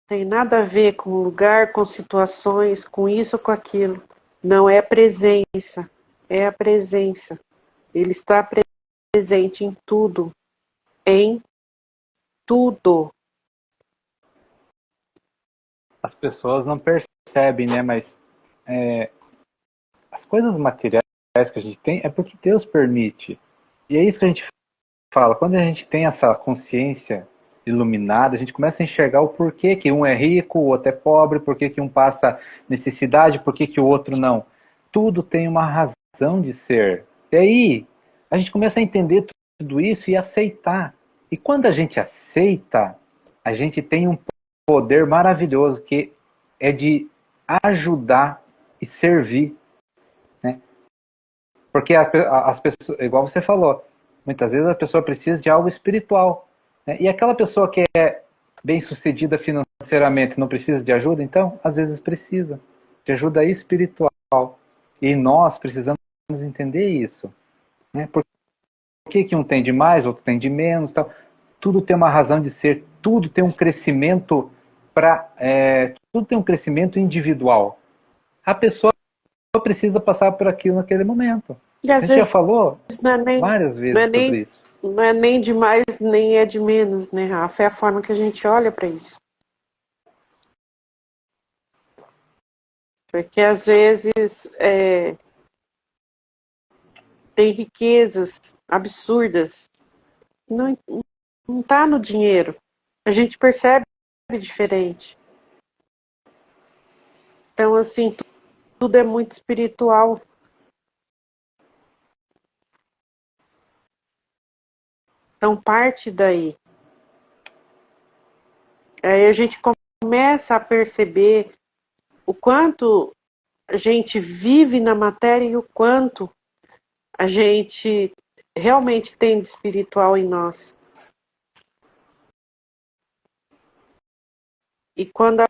tem nada a ver com lugar, com situações, com isso ou com aquilo. Não é a presença. É a presença. Ele está presente em tudo. Em tudo. As pessoas não percebem, né? Mas as coisas materiais que a gente tem é porque Deus permite. E é isso que a gente fala. Quando a gente tem essa consciência iluminada, a gente começa a enxergar o porquê que um é rico, o outro é pobre, porquê que um passa necessidade, porquê que o outro não. Tudo tem uma razão de ser. E aí a gente começa a entender tudo isso e aceitar. E quando a gente aceita, a gente tem um poder maravilhoso que é de ajudar e servir, né? Porque as pessoas, igual você falou, muitas vezes a pessoa precisa de algo espiritual, né? E aquela pessoa que é bem-sucedida financeiramente não precisa de ajuda, então às vezes precisa de ajuda espiritual. E nós precisamos entender isso, né? Por que um tem de mais, outro tem de menos, tal. Tudo tem uma razão de ser, tudo tem um crescimento tudo tem um crescimento individual. A pessoa precisa passar por aquilo naquele momento. E A às gente já vezes falou não é nem, várias não é vezes nem, sobre isso. não é nem de mais, nem é de menos, né, Rafa? É a forma que a gente olha para isso. Porque às vezes tem riquezas absurdas. Não, não tá no dinheiro. A gente percebe diferente. Então, assim, tudo é muito espiritual. Então, parte daí. Aí a gente começa a perceber o quanto a gente vive na matéria e o quanto a gente realmente tem de espiritual em nós. E quando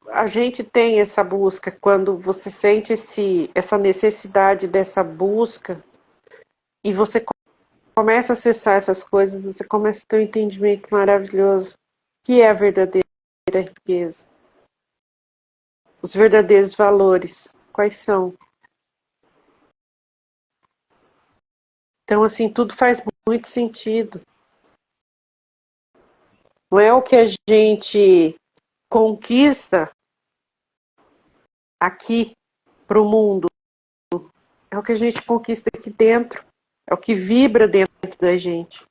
a gente tem essa busca, quando você sente essa necessidade dessa busca e você começa a acessar essas coisas, você começa a ter um entendimento maravilhoso, que é a verdadeira riqueza. Os verdadeiros valores, quais são? Então, assim, tudo faz muito sentido. Não é o que a gente conquista aqui para o mundo, é o que a gente conquista aqui dentro, é o que vibra dentro da gente.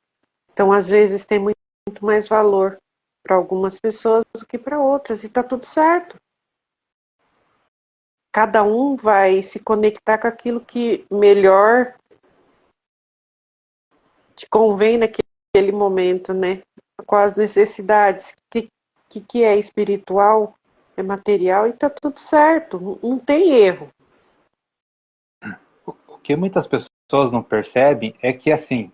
Então, às vezes, tem muito mais valor para algumas pessoas do que para outras, e está tudo certo. Cada um vai se conectar com aquilo que melhor te convém naquele momento, né? Com as necessidades. Que é espiritual, é material, e está tudo certo, não tem erro. O que muitas pessoas não percebem é que, assim,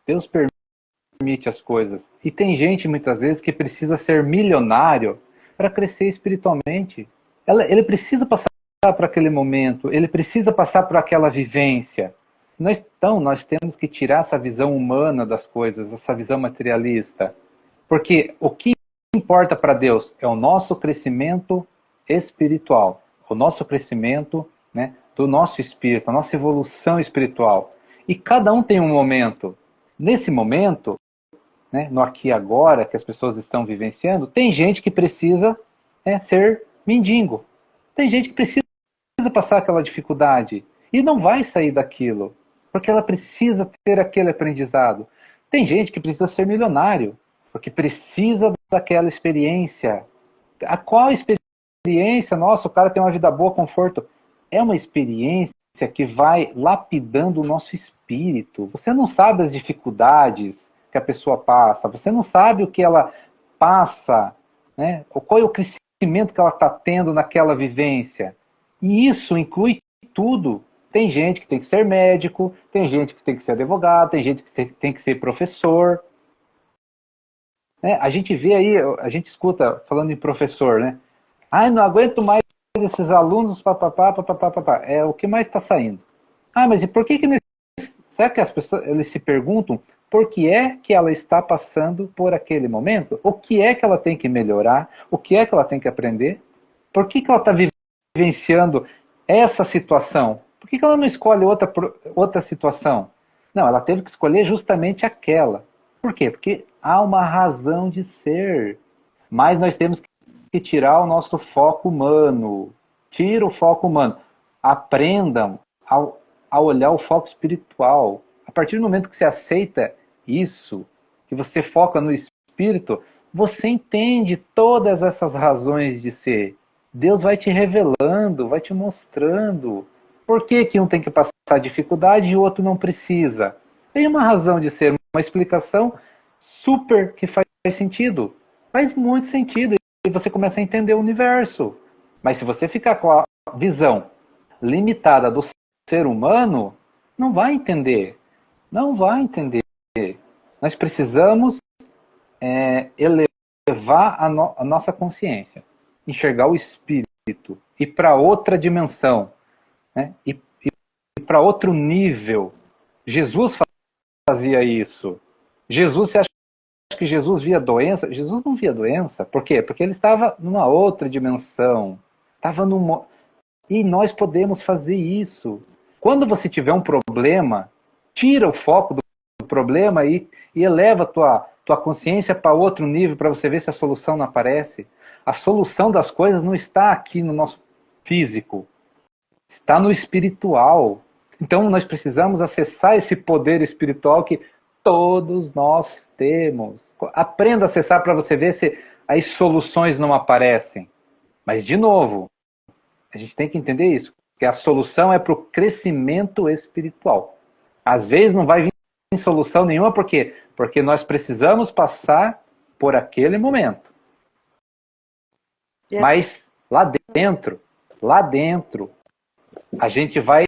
Deus permite as coisas. E tem gente, muitas vezes, que precisa ser milionário para crescer espiritualmente. Ele precisa passar por aquele momento, ele precisa passar por aquela vivência. Então, nós temos que tirar essa visão humana das coisas, essa visão materialista. Porque o que importa para Deus é o nosso crescimento espiritual, o nosso crescimento, né, do nosso espírito, a nossa evolução espiritual. E cada um tem um momento. Nesse momento, né, no aqui e agora que as pessoas estão vivenciando, tem gente que precisa, né, ser mendigo. Tem gente que precisa passar aquela dificuldade e não vai sair daquilo, porque ela precisa ter aquele aprendizado. Tem gente que precisa ser milionário, porque precisa daquela experiência. A qual experiência? Nossa, o cara tem uma vida boa, conforto. É uma experiência que vai lapidando o nosso espírito. Você não sabe as dificuldades que a pessoa passa, você não sabe o que ela passa, né? Qual é o crescimento que ela está tendo naquela vivência. E isso inclui tudo. Tem gente que tem que ser médico, tem gente que tem que ser advogado, tem gente que tem que ser professor. Né? A gente vê aí, a gente escuta falando em professor, né? Ai, não aguento mais esses alunos, papapá, papapá, papapá. É o que mais está saindo. Ah, mas e por que será que as pessoas eles se perguntam por que é que ela está passando por aquele momento? O que é que ela tem que melhorar? O que é que ela tem que aprender? Por que ela está vivenciando essa situação? Por que ela não escolhe outra situação? Não, ela teve que escolher justamente aquela. Por quê? Porque há uma razão de ser. Mas nós temos que tirar o nosso foco humano. Tira o foco humano. Aprendam a olhar o foco espiritual. A partir do momento que você aceita isso, que você foca no espírito, você entende todas essas razões de ser. Deus vai te revelando, vai te mostrando. Por que, que um tem que passar dificuldade e o outro não precisa? Tem uma razão de ser, uma explicação super que faz sentido. Faz muito sentido. E você começa a entender o universo. Mas se você ficar com a visão limitada do ser humano, não vai entender. Não vai entender. Nós precisamos elevar a nossa consciência, enxergar o espírito, ir para outra dimensão, né? Ir para outro nível. Jesus fazia isso. Jesus, você acha que Jesus via doença? Jesus não via doença. Por quê? Porque ele estava numa outra dimensão. Estava numa... E nós podemos fazer isso. Quando você tiver um problema, tira o foco do problema e eleva a tua consciência para outro nível para você ver se a solução não aparece. A solução das coisas não está aqui no nosso físico, está no espiritual. Então nós precisamos acessar esse poder espiritual que todos nós temos. Aprenda a acessar para você ver se as soluções não aparecem. Mas, de novo, a gente tem que entender isso, que a solução é para o crescimento espiritual. Às vezes não vai vir solução nenhuma, por quê? Porque nós precisamos passar por aquele momento. Mas lá dentro, a gente vai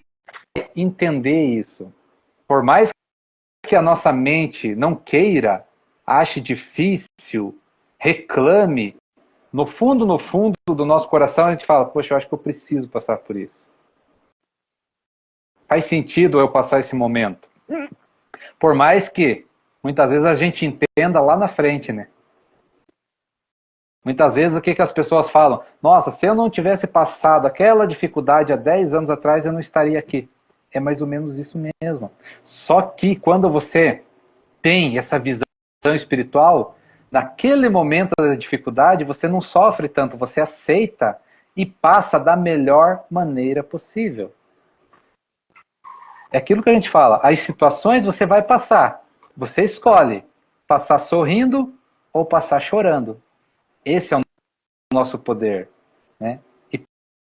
entender isso. Por mais que a nossa mente não queira, ache difícil, reclame, no fundo do nosso coração a gente fala, poxa, eu acho que eu preciso passar por isso. Faz sentido eu passar esse momento. Por mais que muitas vezes a gente entenda lá na frente, né? Muitas vezes o que as pessoas falam? Nossa, se eu não tivesse passado aquela dificuldade há 10 anos atrás, eu não estaria aqui. É mais ou menos isso mesmo. Só que quando você tem essa visão espiritual, naquele momento da dificuldade, você não sofre tanto, você aceita e passa da melhor maneira possível. É aquilo que a gente fala, as situações você vai passar. Você escolhe passar sorrindo ou passar chorando. Esse é o nosso poder. Né? E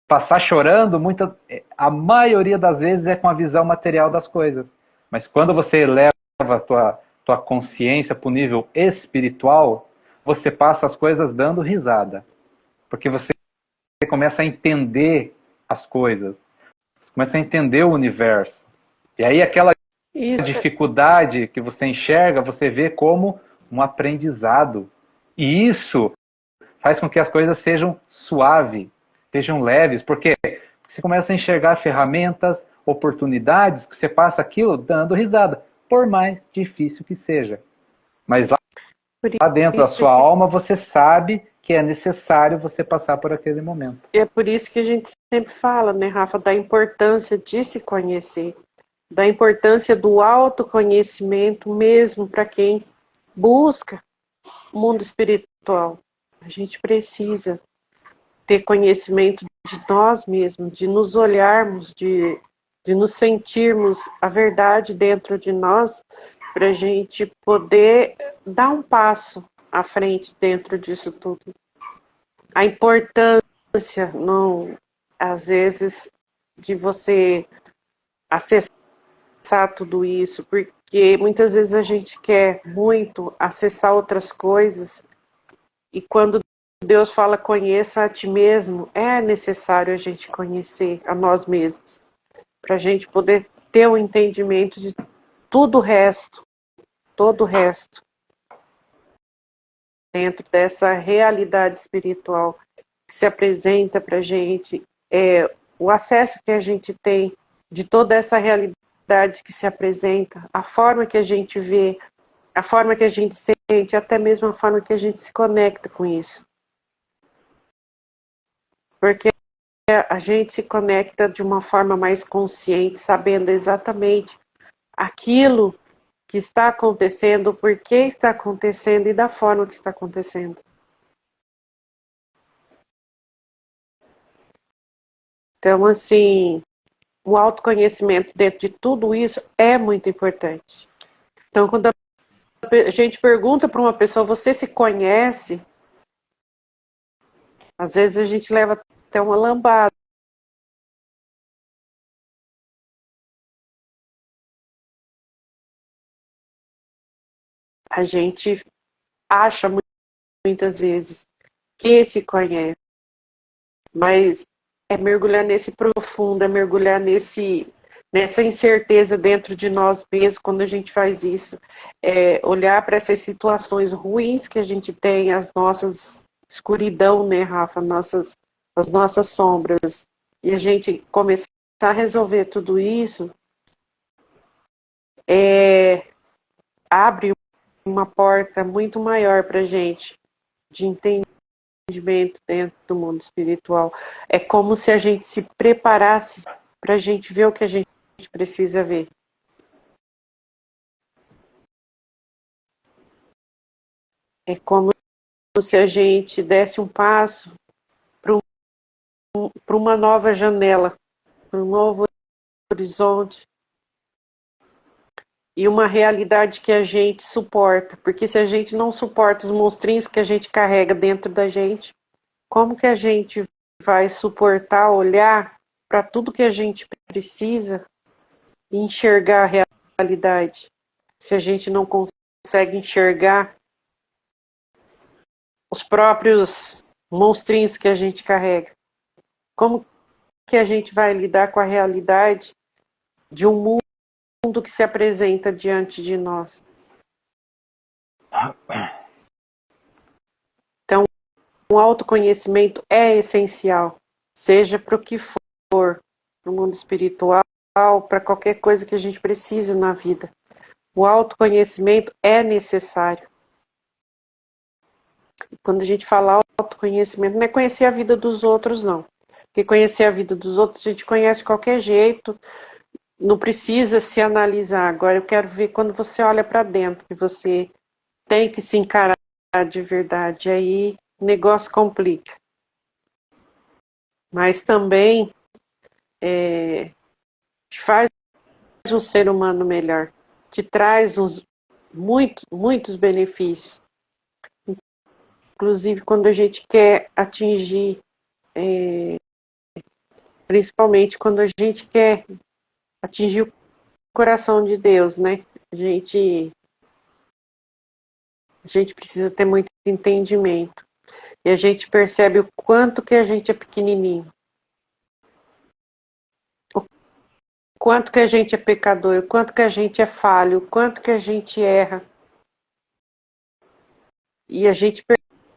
passar chorando, a maioria das vezes é com a visão material das coisas. Mas quando você eleva a tua consciência para o nível espiritual, você passa as coisas dando risada. Porque você começa a entender as coisas. Você começa a entender o universo. E aí aquela dificuldade que você enxerga, você vê como um aprendizado. E isso faz com que as coisas sejam suaves, sejam leves, porque você começa a enxergar ferramentas, oportunidades, que você passa aquilo dando risada, por mais difícil que seja. Mas lá dentro da sua alma, você sabe que é necessário você passar por aquele momento. E é por isso que a gente sempre fala, né, Rafa, da importância de se conhecer, da importância do autoconhecimento mesmo para quem busca o mundo espiritual. A gente precisa ter conhecimento de nós mesmos, de nos olharmos, de nos sentirmos a verdade dentro de nós, para a gente poder dar um passo à frente dentro disso tudo. A importância, não, às vezes, de você acessar tudo isso, porque muitas vezes a gente quer muito acessar outras coisas e quando Deus fala, conheça a ti mesmo, é necessário a gente conhecer a nós mesmos, para a gente poder ter o entendimento de tudo o resto, todo o resto, dentro dessa realidade espiritual que se apresenta para a gente, o acesso que a gente tem de toda essa realidade que se apresenta, a forma que a gente vê, a forma que a gente sente, até mesmo a forma que a gente se conecta com isso. Porque a gente se conecta de uma forma mais consciente, sabendo exatamente aquilo que está acontecendo, por que está acontecendo e da forma que está acontecendo. Então, assim, o autoconhecimento dentro de tudo isso é muito importante. Então, quando a gente pergunta para uma pessoa, você se conhece? Às vezes a gente leva até uma lambada. A gente acha muitas vezes que se conhece, mas é mergulhar nesse profundo, é mergulhar nessa incerteza dentro de nós mesmos quando a gente faz isso. É olhar para essas situações ruins que a gente tem, as nossas escuridão, né, Rafa? As nossas sombras. E a gente começar a resolver tudo isso, abre uma porta muito maior para a gente de entendimento dentro do mundo espiritual. É como se a gente se preparasse para a gente ver o que a gente precisa ver. É como se a gente desse um passo para uma nova janela, para um novo horizonte e uma realidade que a gente suporta. Porque se a gente não suporta os monstrinhos que a gente carrega dentro da gente, como que a gente vai suportar olhar para tudo que a gente precisa e enxergar a realidade? Se a gente não consegue enxergar os próprios monstrinhos que a gente carrega, como que a gente vai lidar com a realidade de um mundo que se apresenta diante de nós? Então, o autoconhecimento é essencial, seja para o que for, no mundo espiritual, para qualquer coisa que a gente precise na vida. O autoconhecimento é necessário. Quando a gente fala autoconhecimento, não é conhecer a vida dos outros, não. Porque conhecer a vida dos outros a gente conhece de qualquer jeito, não precisa se analisar. Agora eu quero ver quando você olha para dentro, que você tem que se encarar de verdade. Aí o negócio complica. Mas também te faz um ser humano melhor. Te traz muitos benefícios. Inclusive quando a gente quer atingir, principalmente quando a gente quer atingir o coração de Deus, né? A gente precisa ter muito entendimento. E a gente percebe o quanto que a gente é pequenininho. O quanto que a gente é pecador, o quanto que a gente é falho, o quanto que a gente erra. E a gente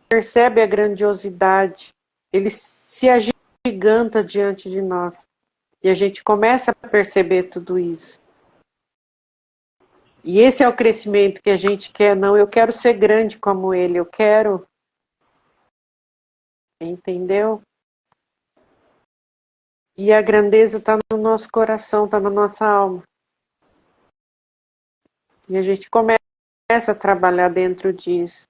percebe a grandiosidade. Ele se agiganta diante de nós. E a gente começa a perceber tudo isso. E esse é o crescimento que a gente quer. Não, eu quero ser grande como ele, eu quero. Entendeu? E a grandeza está no nosso coração, está na nossa alma. E a gente começa a trabalhar dentro disso.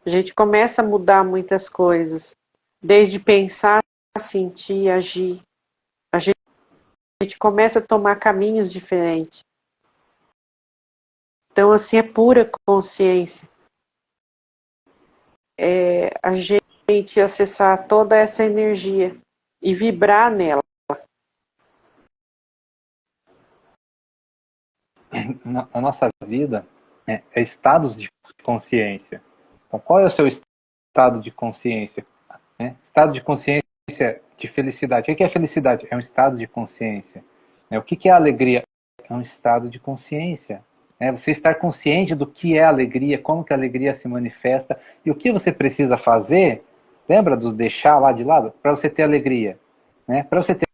A gente começa a mudar muitas coisas. Desde pensar, sentir, agir. A gente começa a tomar caminhos diferentes. Então, assim, é pura consciência. É a gente acessar toda essa energia e vibrar nela. A nossa vida é estados de consciência. Então, qual é o seu estado de consciência? né? Estado de consciência de felicidade. O que é felicidade? É um estado de consciência. Né? O que é alegria? É um estado de consciência. Né? Você estar consciente do que é alegria, como que a alegria se manifesta e o que você precisa fazer. Lembra dos deixar lá de lado? Para você ter alegria. Né? Para você ter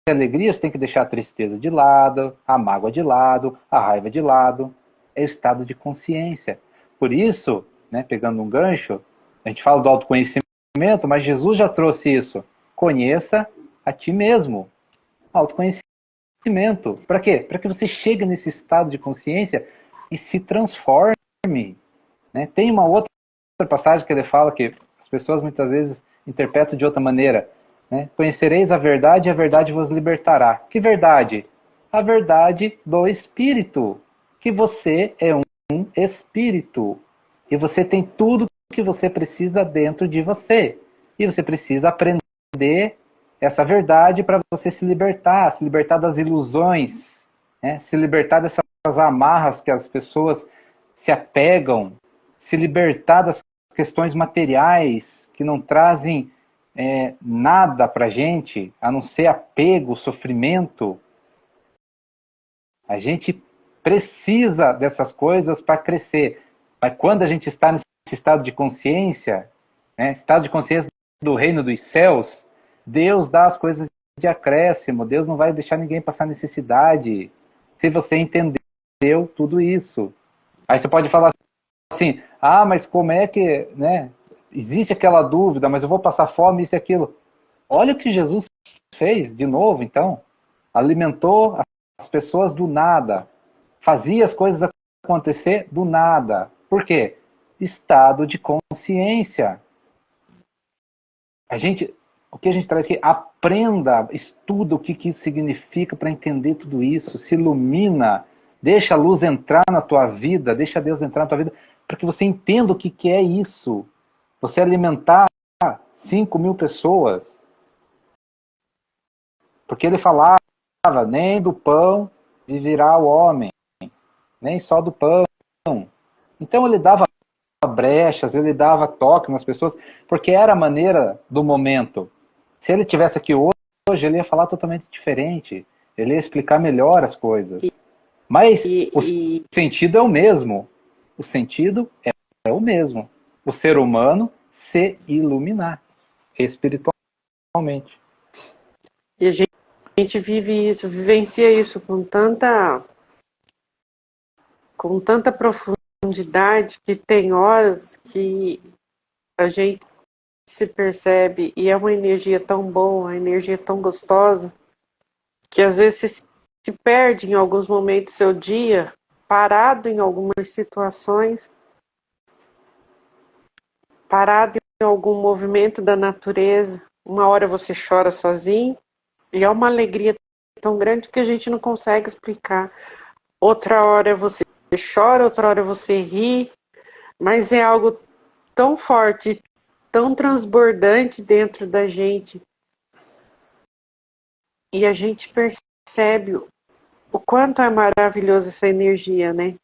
alegria, você tem que deixar a tristeza de lado, a mágoa de lado, a raiva de lado. É o estado de consciência. Por isso, né, pegando um gancho, a gente fala do autoconhecimento, mas Jesus já trouxe isso. Conheça a ti mesmo. Autoconhecimento. Para quê? Para que você chegue nesse estado de consciência e se transforme. Né? Tem uma outra passagem que ele fala que as pessoas muitas vezes interpretam de outra maneira. Né? Conhecereis a verdade e a verdade vos libertará. Que verdade? A verdade do Espírito. Que você é um espírito. E você tem tudo que você precisa dentro de você. E você precisa aprender essa verdade para você se libertar das ilusões, né? Se libertar dessas amarras que as pessoas se apegam, se libertar das questões materiais que não trazem nada para a gente, a não ser apego, sofrimento. A gente precisa dessas coisas para crescer. Mas quando a gente está nesse estado de consciência, né, estado de consciência do reino dos céus, Deus dá as coisas de acréscimo. Deus não vai deixar ninguém passar necessidade. Se você entendeu tudo isso. Aí você pode falar assim, mas como é que, né? Existe aquela dúvida, mas eu vou passar fome, isso e aquilo. Olha o que Jesus fez de novo, então. Alimentou as pessoas do nada. Fazia as coisas acontecer do nada. Por quê? Estado de consciência. O que a gente traz aqui? Aprenda, estuda o que isso significa para entender tudo isso. Se ilumina, deixa a luz entrar na tua vida, deixa Deus entrar na tua vida, para que você entenda o que é isso. Você alimentar 5.000 pessoas. Porque ele falava, nem do pão viverá o homem, nem só do pão. Então ele dava brechas, ele dava toque nas pessoas, porque era a maneira do momento. Se ele tivesse aqui hoje, ele ia falar totalmente diferente. Ele ia explicar melhor as coisas. Mas o sentido é o mesmo. O sentido é o mesmo. O ser humano se iluminar espiritualmente. E a gente vive isso, vivencia isso com tanta profundidade que tem horas que a gente se percebe e é uma energia tão boa, uma energia tão gostosa, que às vezes você se perde em alguns momentos do seu dia, parado em algumas situações, parado em algum movimento da natureza. Uma hora você chora sozinho e é uma alegria tão grande que a gente não consegue explicar. Outra hora você chora, outra hora você ri, mas é algo tão forte, tão transbordante dentro da gente. E a gente percebe o quanto é maravilhoso essa energia, né?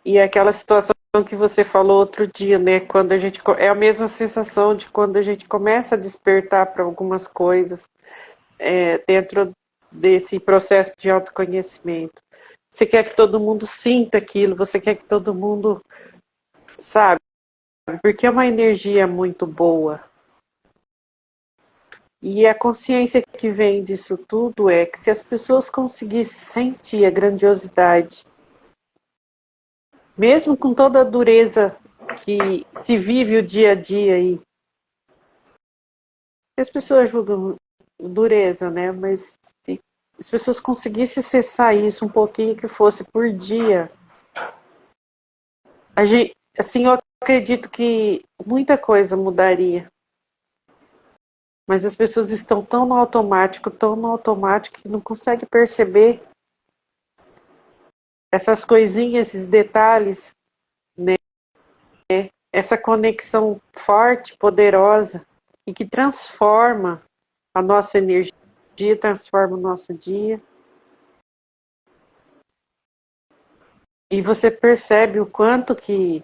E aquela situação que você falou outro dia, né? Quando a gente é a mesma sensação de quando a gente começa a despertar para algumas coisas dentro desse processo de autoconhecimento. Você quer que todo mundo sinta aquilo, você quer que todo mundo sabe, porque é uma energia muito boa. E a consciência que vem disso tudo é que se as pessoas conseguissem sentir a grandiosidade, mesmo com toda a dureza que se vive o dia a dia aí, as pessoas julgam dureza, né? Mas se as pessoas conseguissem cessar isso um pouquinho, que fosse por dia, assim, eu acredito que muita coisa mudaria. Mas as pessoas estão tão no automático, que não conseguem perceber essas coisinhas, esses detalhes, né? Essa conexão forte, poderosa, e que transforma a nossa energia, transforma o nosso dia. E você percebe o quanto que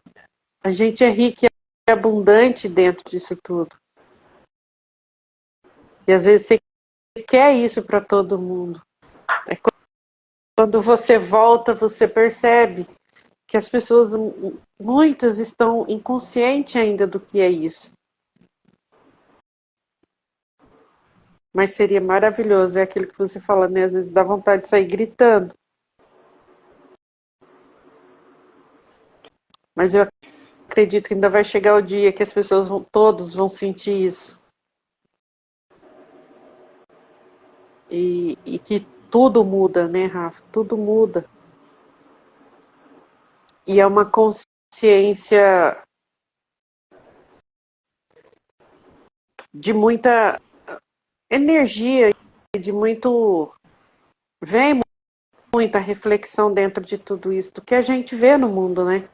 a gente é rico abundante dentro disso tudo. E às vezes você quer isso para todo mundo. É quando você volta, você percebe que as pessoas, muitas estão inconscientes ainda do que é isso. Mas seria maravilhoso, é aquilo que você fala, né? Às vezes dá vontade de sair gritando. Mas eu acredito que ainda vai chegar o dia que as pessoas todos vão sentir isso. E que tudo muda, né, Rafa? Tudo muda. E é uma consciência de muita energia, de muito. Vem muita reflexão dentro de tudo isso, do que a gente vê no mundo, né?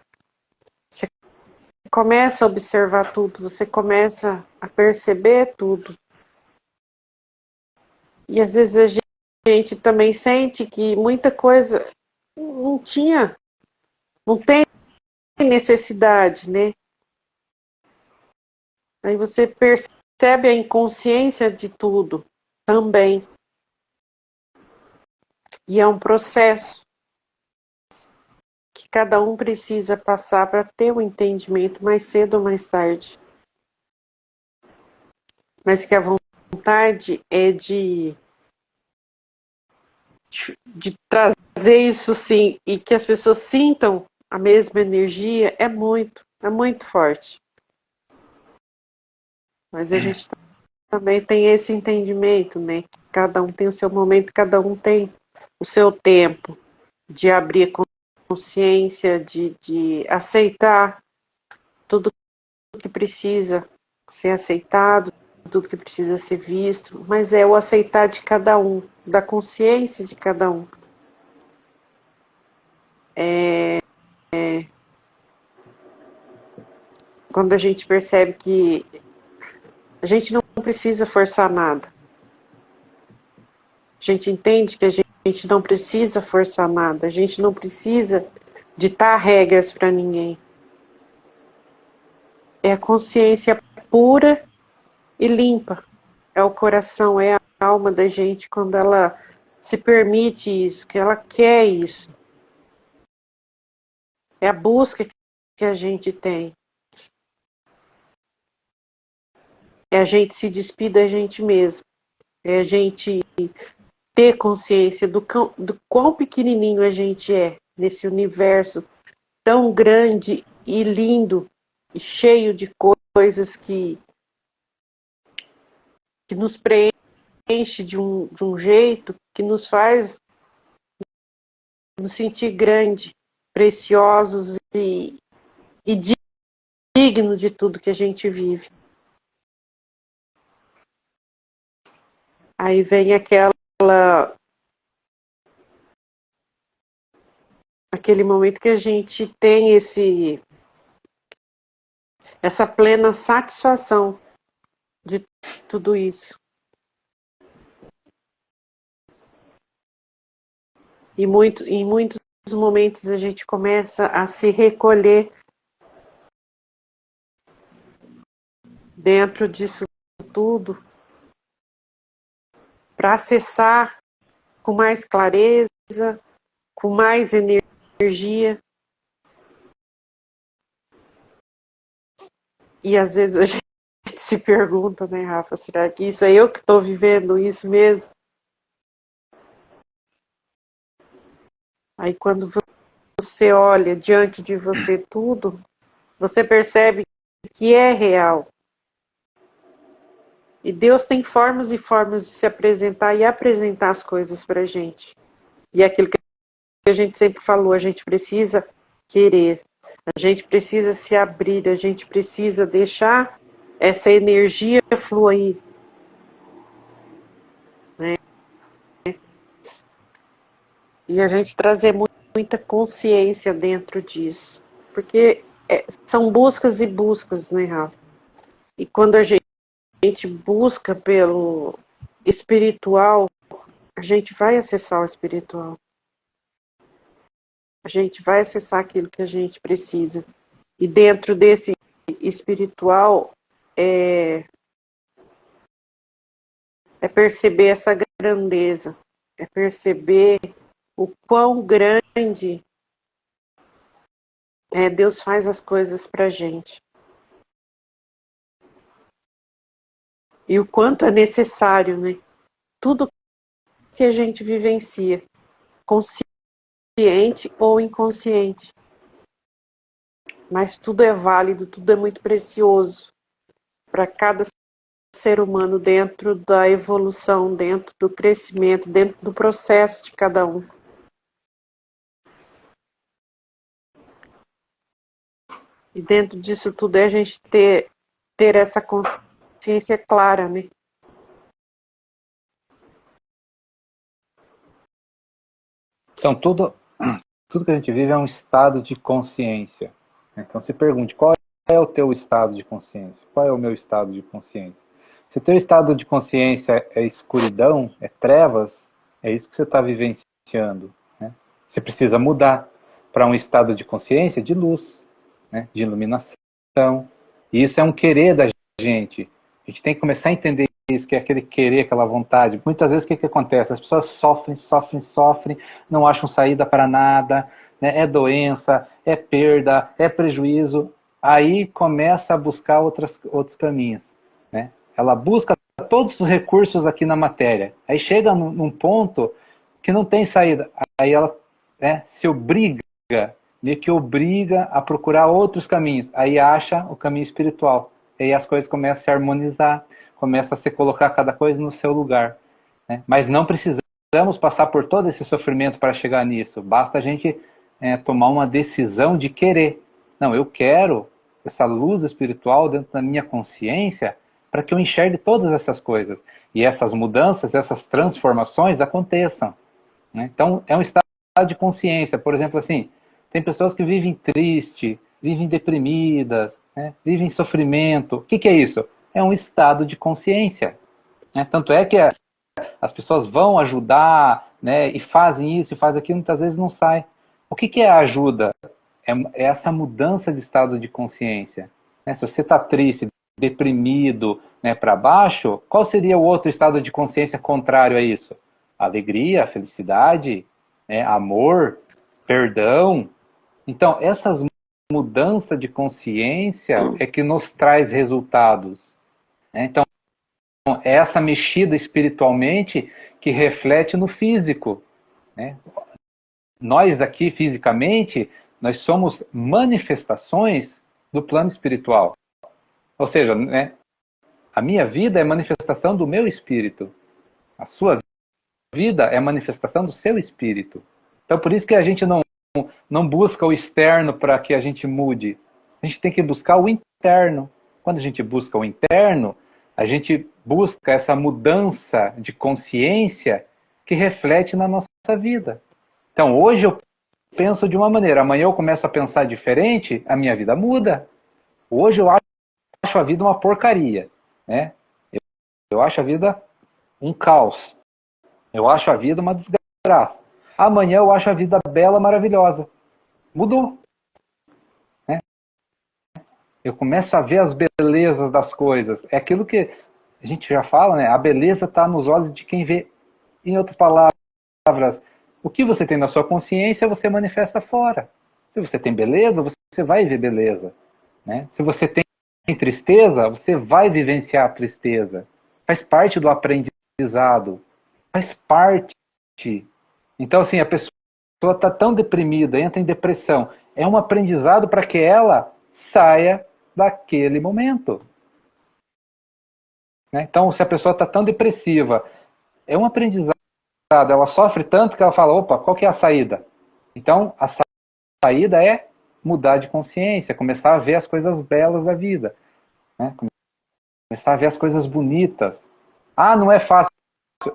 Você começa a observar tudo, você começa a perceber tudo. E às vezes a gente também sente que muita coisa não tem necessidade, né? Aí você percebe a inconsciência de tudo também. E é um processo que cada um precisa passar para ter um entendimento mais cedo ou mais tarde. Mas que a vontade é de trazer isso sim, e que as pessoas sintam a mesma energia, é muito forte. Mas a gente também tem esse entendimento, né? Cada um tem o seu momento, cada um tem o seu tempo de abrir consciência, de aceitar tudo que precisa ser aceitado, tudo que precisa ser visto, mas é o aceitar de cada um, da consciência de cada um. Quando a gente percebe que a gente não precisa forçar nada. A gente entende que a gente não precisa forçar nada, a gente não precisa ditar regras para ninguém. É a consciência pura e limpa. É o coração, é a alma da gente quando ela se permite isso, que ela quer isso. É a busca que a gente tem. É a gente se despir da gente mesmo. É a gente ter consciência do quão pequenininho a gente é nesse universo tão grande e lindo e cheio de coisas que nos preenche de um jeito que nos faz nos sentir grande, preciosos e digno de tudo que a gente vive. Aí vem aquele momento que a gente tem essa plena satisfação de tudo isso. E em muitos momentos a gente começa a se recolher dentro disso tudo para acessar com mais clareza, com mais energia. E às vezes a gente se pergunta, né, Rafa, será que isso é eu que estou vivendo isso mesmo? Aí quando você olha diante de você tudo, você percebe que é real. E Deus tem formas e formas de se apresentar e apresentar as coisas para a gente. E é aquilo que a gente sempre falou, a gente precisa querer, a gente precisa se abrir, a gente precisa deixar essa energia fluir. Né? E a gente trazer muita consciência dentro disso. Porque são buscas e buscas, né, Rafa? E quando a gente busca pelo espiritual, a gente vai acessar o espiritual. A gente vai acessar aquilo que a gente precisa. E dentro desse espiritual é perceber essa grandeza, é perceber o quão grande Deus faz as coisas pra gente. E o quanto é necessário, né? Tudo que a gente vivencia, consciente ou inconsciente. Mas tudo é válido, tudo é muito precioso para cada ser humano dentro da evolução, dentro do crescimento, dentro do processo de cada um. E dentro disso tudo é a gente ter essa consciência clara, né? Então, tudo que a gente vive é um estado de consciência. Então, se pergunte, qual é o teu estado de consciência? Qual é o meu estado de consciência? Se o teu estado de consciência é escuridão, é trevas, é isso que você está vivenciando. Né? Você precisa mudar para um estado de consciência de luz, né? De iluminação. E isso é um querer da gente. A gente tem que começar a entender isso, que é aquele querer, aquela vontade. Muitas vezes o que acontece? As pessoas sofrem, não acham saída para nada, né? É doença, é perda, é prejuízo. Aí começa a buscar outros caminhos. Né? Ela busca todos os recursos aqui na matéria. Aí chega num ponto que não tem saída. Aí ela se obriga, meio que obriga a procurar outros caminhos. Aí acha o caminho espiritual. Aí as coisas começam a se harmonizar, começa a se colocar cada coisa no seu lugar. Né? Mas não precisamos passar por todo esse sofrimento para chegar nisso. Basta a gente tomar uma decisão de querer. Não, eu quero essa luz espiritual dentro da minha consciência para que eu enxergue todas essas coisas. E essas mudanças, essas transformações aconteçam. Né? Então, é um estado de consciência. Por exemplo, assim, tem pessoas que vivem triste, vivem deprimidas, né? Vivem em sofrimento. O que é isso? É um estado de consciência. Né? Tanto é que as pessoas vão ajudar, né, e fazem isso e fazem aquilo, muitas vezes não sai. O que é a ajuda? É essa mudança de estado de consciência. Né? Se você está triste, deprimido, né, para baixo, qual seria o outro estado de consciência contrário a isso? Alegria, felicidade, né, amor, perdão. Então, essas mudanças de consciência é que nos traz resultados. Né? Então, é essa mexida espiritualmente que reflete no físico. Né? Nós aqui, fisicamente, nós somos manifestações do plano espiritual. Ou seja, né, a minha vida é manifestação do meu espírito. A sua vida é manifestação do seu espírito. Então, por isso que a gente não busca o externo para que a gente mude. A gente tem que buscar o interno. Quando a gente busca o interno, a gente busca essa mudança de consciência que reflete na nossa vida. Então, hoje eu penso de uma maneira, amanhã eu começo a pensar diferente, a minha vida muda. Hoje eu acho a vida uma porcaria. Né? Eu acho a vida um caos. Eu acho a vida uma desgraça. Amanhã eu acho a vida bela, maravilhosa. Mudou. Né? Eu começo a ver as belezas das coisas. É aquilo que a gente já fala, né? A beleza está nos olhos de quem vê. Em outras palavras, o que você tem na sua consciência, você manifesta fora. Se você tem beleza, você vai ver beleza. Né? Se você tem tristeza, você vai vivenciar a tristeza. Faz parte do aprendizado. Faz parte. Então, assim, a pessoa está tão deprimida, entra em depressão. É um aprendizado para que ela saia daquele momento. Né? Então, se a pessoa está tão depressiva, é um aprendizado. Ela sofre tanto que ela fala, opa, qual que é a saída? Então, a saída é mudar de consciência, começar a ver as coisas belas da vida. Né? Começar a ver as coisas bonitas. Ah, não é fácil.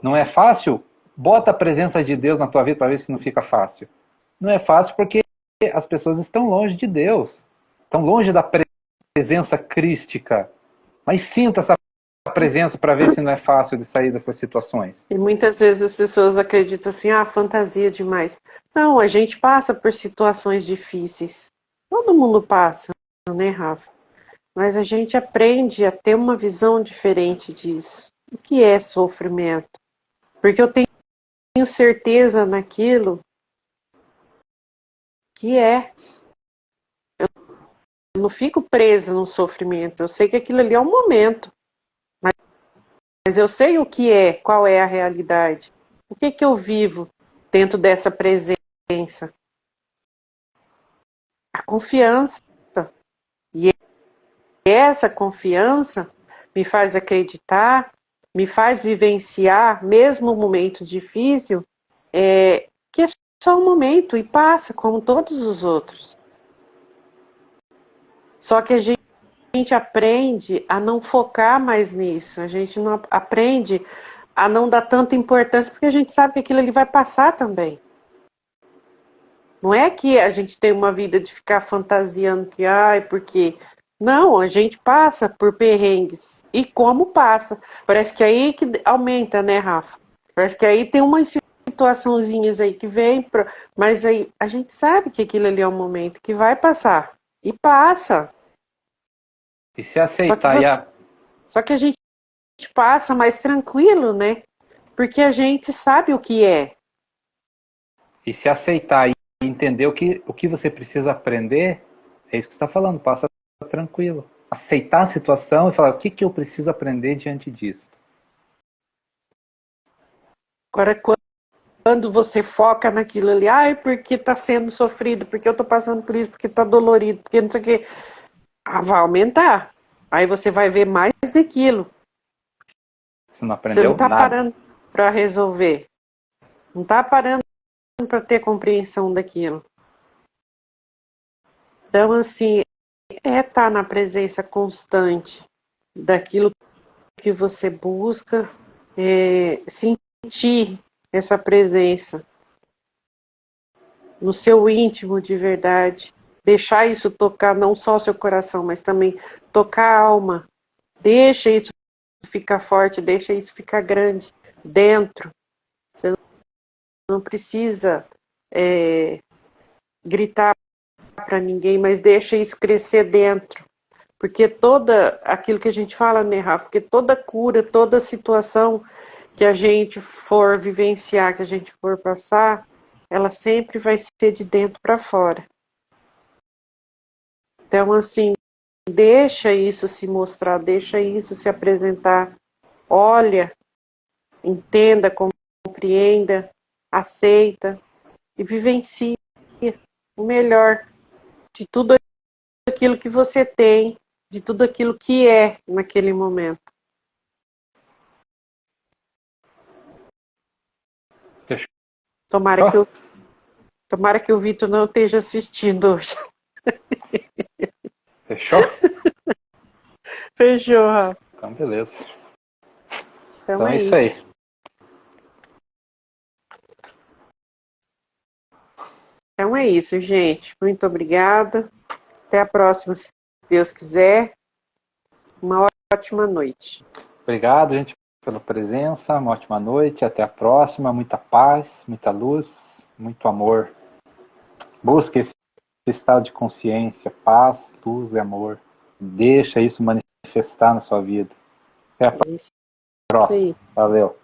Não é fácil? Bota a presença de Deus na tua vida para ver se não fica fácil. Não é fácil porque as pessoas estão longe de Deus. Estão longe da presença crística. Mas sinta essa presença para ver se não é fácil de sair dessas situações. E muitas vezes as pessoas acreditam assim, fantasia demais. Não, a gente passa por situações difíceis. Todo mundo passa, né, Rafa? mas a gente aprende a ter uma visão diferente disso. O que é sofrimento? Porque eu tenho certeza naquilo que é. Eu não fico presa no sofrimento. Eu sei que aquilo ali é um momento, mas eu sei o que é, qual é a realidade. O que que eu vivo dentro dessa presença? A confiança. E essa confiança me faz acreditar, me faz vivenciar, mesmo um momento difícil, que é só um momento e passa, como todos os outros. Só que a gente aprende a não focar mais nisso, a gente não aprende a não dar tanta importância, porque a gente sabe que aquilo ali vai passar também. Não é que a gente tem uma vida de ficar fantasiando que, ai, porque... Não, a gente passa por perrengues. E como passa? Parece que aí que aumenta, né, Rafa? Parece que aí tem umas situaçõezinhas aí que vem, mas aí a gente sabe que aquilo ali é um momento que vai passar. E passa. E se aceitar Só que a gente passa mais tranquilo, né? Porque a gente sabe o que é. E se aceitar e entender o que você precisa aprender, é isso que você está falando, passa tranquilo. Aceitar a situação e falar o que, que eu preciso aprender diante disso. Agora, quando você foca naquilo ali, ai, porque está sendo sofrido, porque eu estou passando por isso, porque está dolorido, porque não sei o quê, vai aumentar. Aí você vai ver mais daquilo. Você não Você não aprendeu está nada. parando para resolver. Não está parando para ter compreensão daquilo. Então, assim, estar na presença constante daquilo que você busca, sentir essa presença no seu íntimo de verdade, deixar isso tocar não só o seu coração, mas também tocar a alma. Deixa isso ficar forte, deixa isso ficar grande dentro. Você não precisa gritar para ninguém, mas deixa isso crescer dentro. Porque toda aquilo que a gente fala, né, Rafa? Porque toda cura, toda situação que a gente for vivenciar, que a gente for passar, ela sempre vai ser de dentro para fora. Então, assim, deixa isso se mostrar, deixa isso se apresentar. Olha, entenda, compreenda, aceita e vivencie o melhor de tudo aquilo que você tem, de tudo aquilo que é naquele momento. Fechou? Tomara que o Vitor não esteja assistindo hoje. Fechou? Fechou, Rafa. Então, beleza. Então Então é é isso aí. isso. Então é isso, gente. Muito obrigada. Até a próxima, se Deus quiser. Uma ótima noite. Obrigado, gente, pela presença. Uma ótima noite. Até a próxima. Muita paz, muita luz, muito amor. Busque esse estado de consciência, paz, luz e amor. Deixa isso manifestar na sua vida. Até a É isso próxima. aí. Valeu.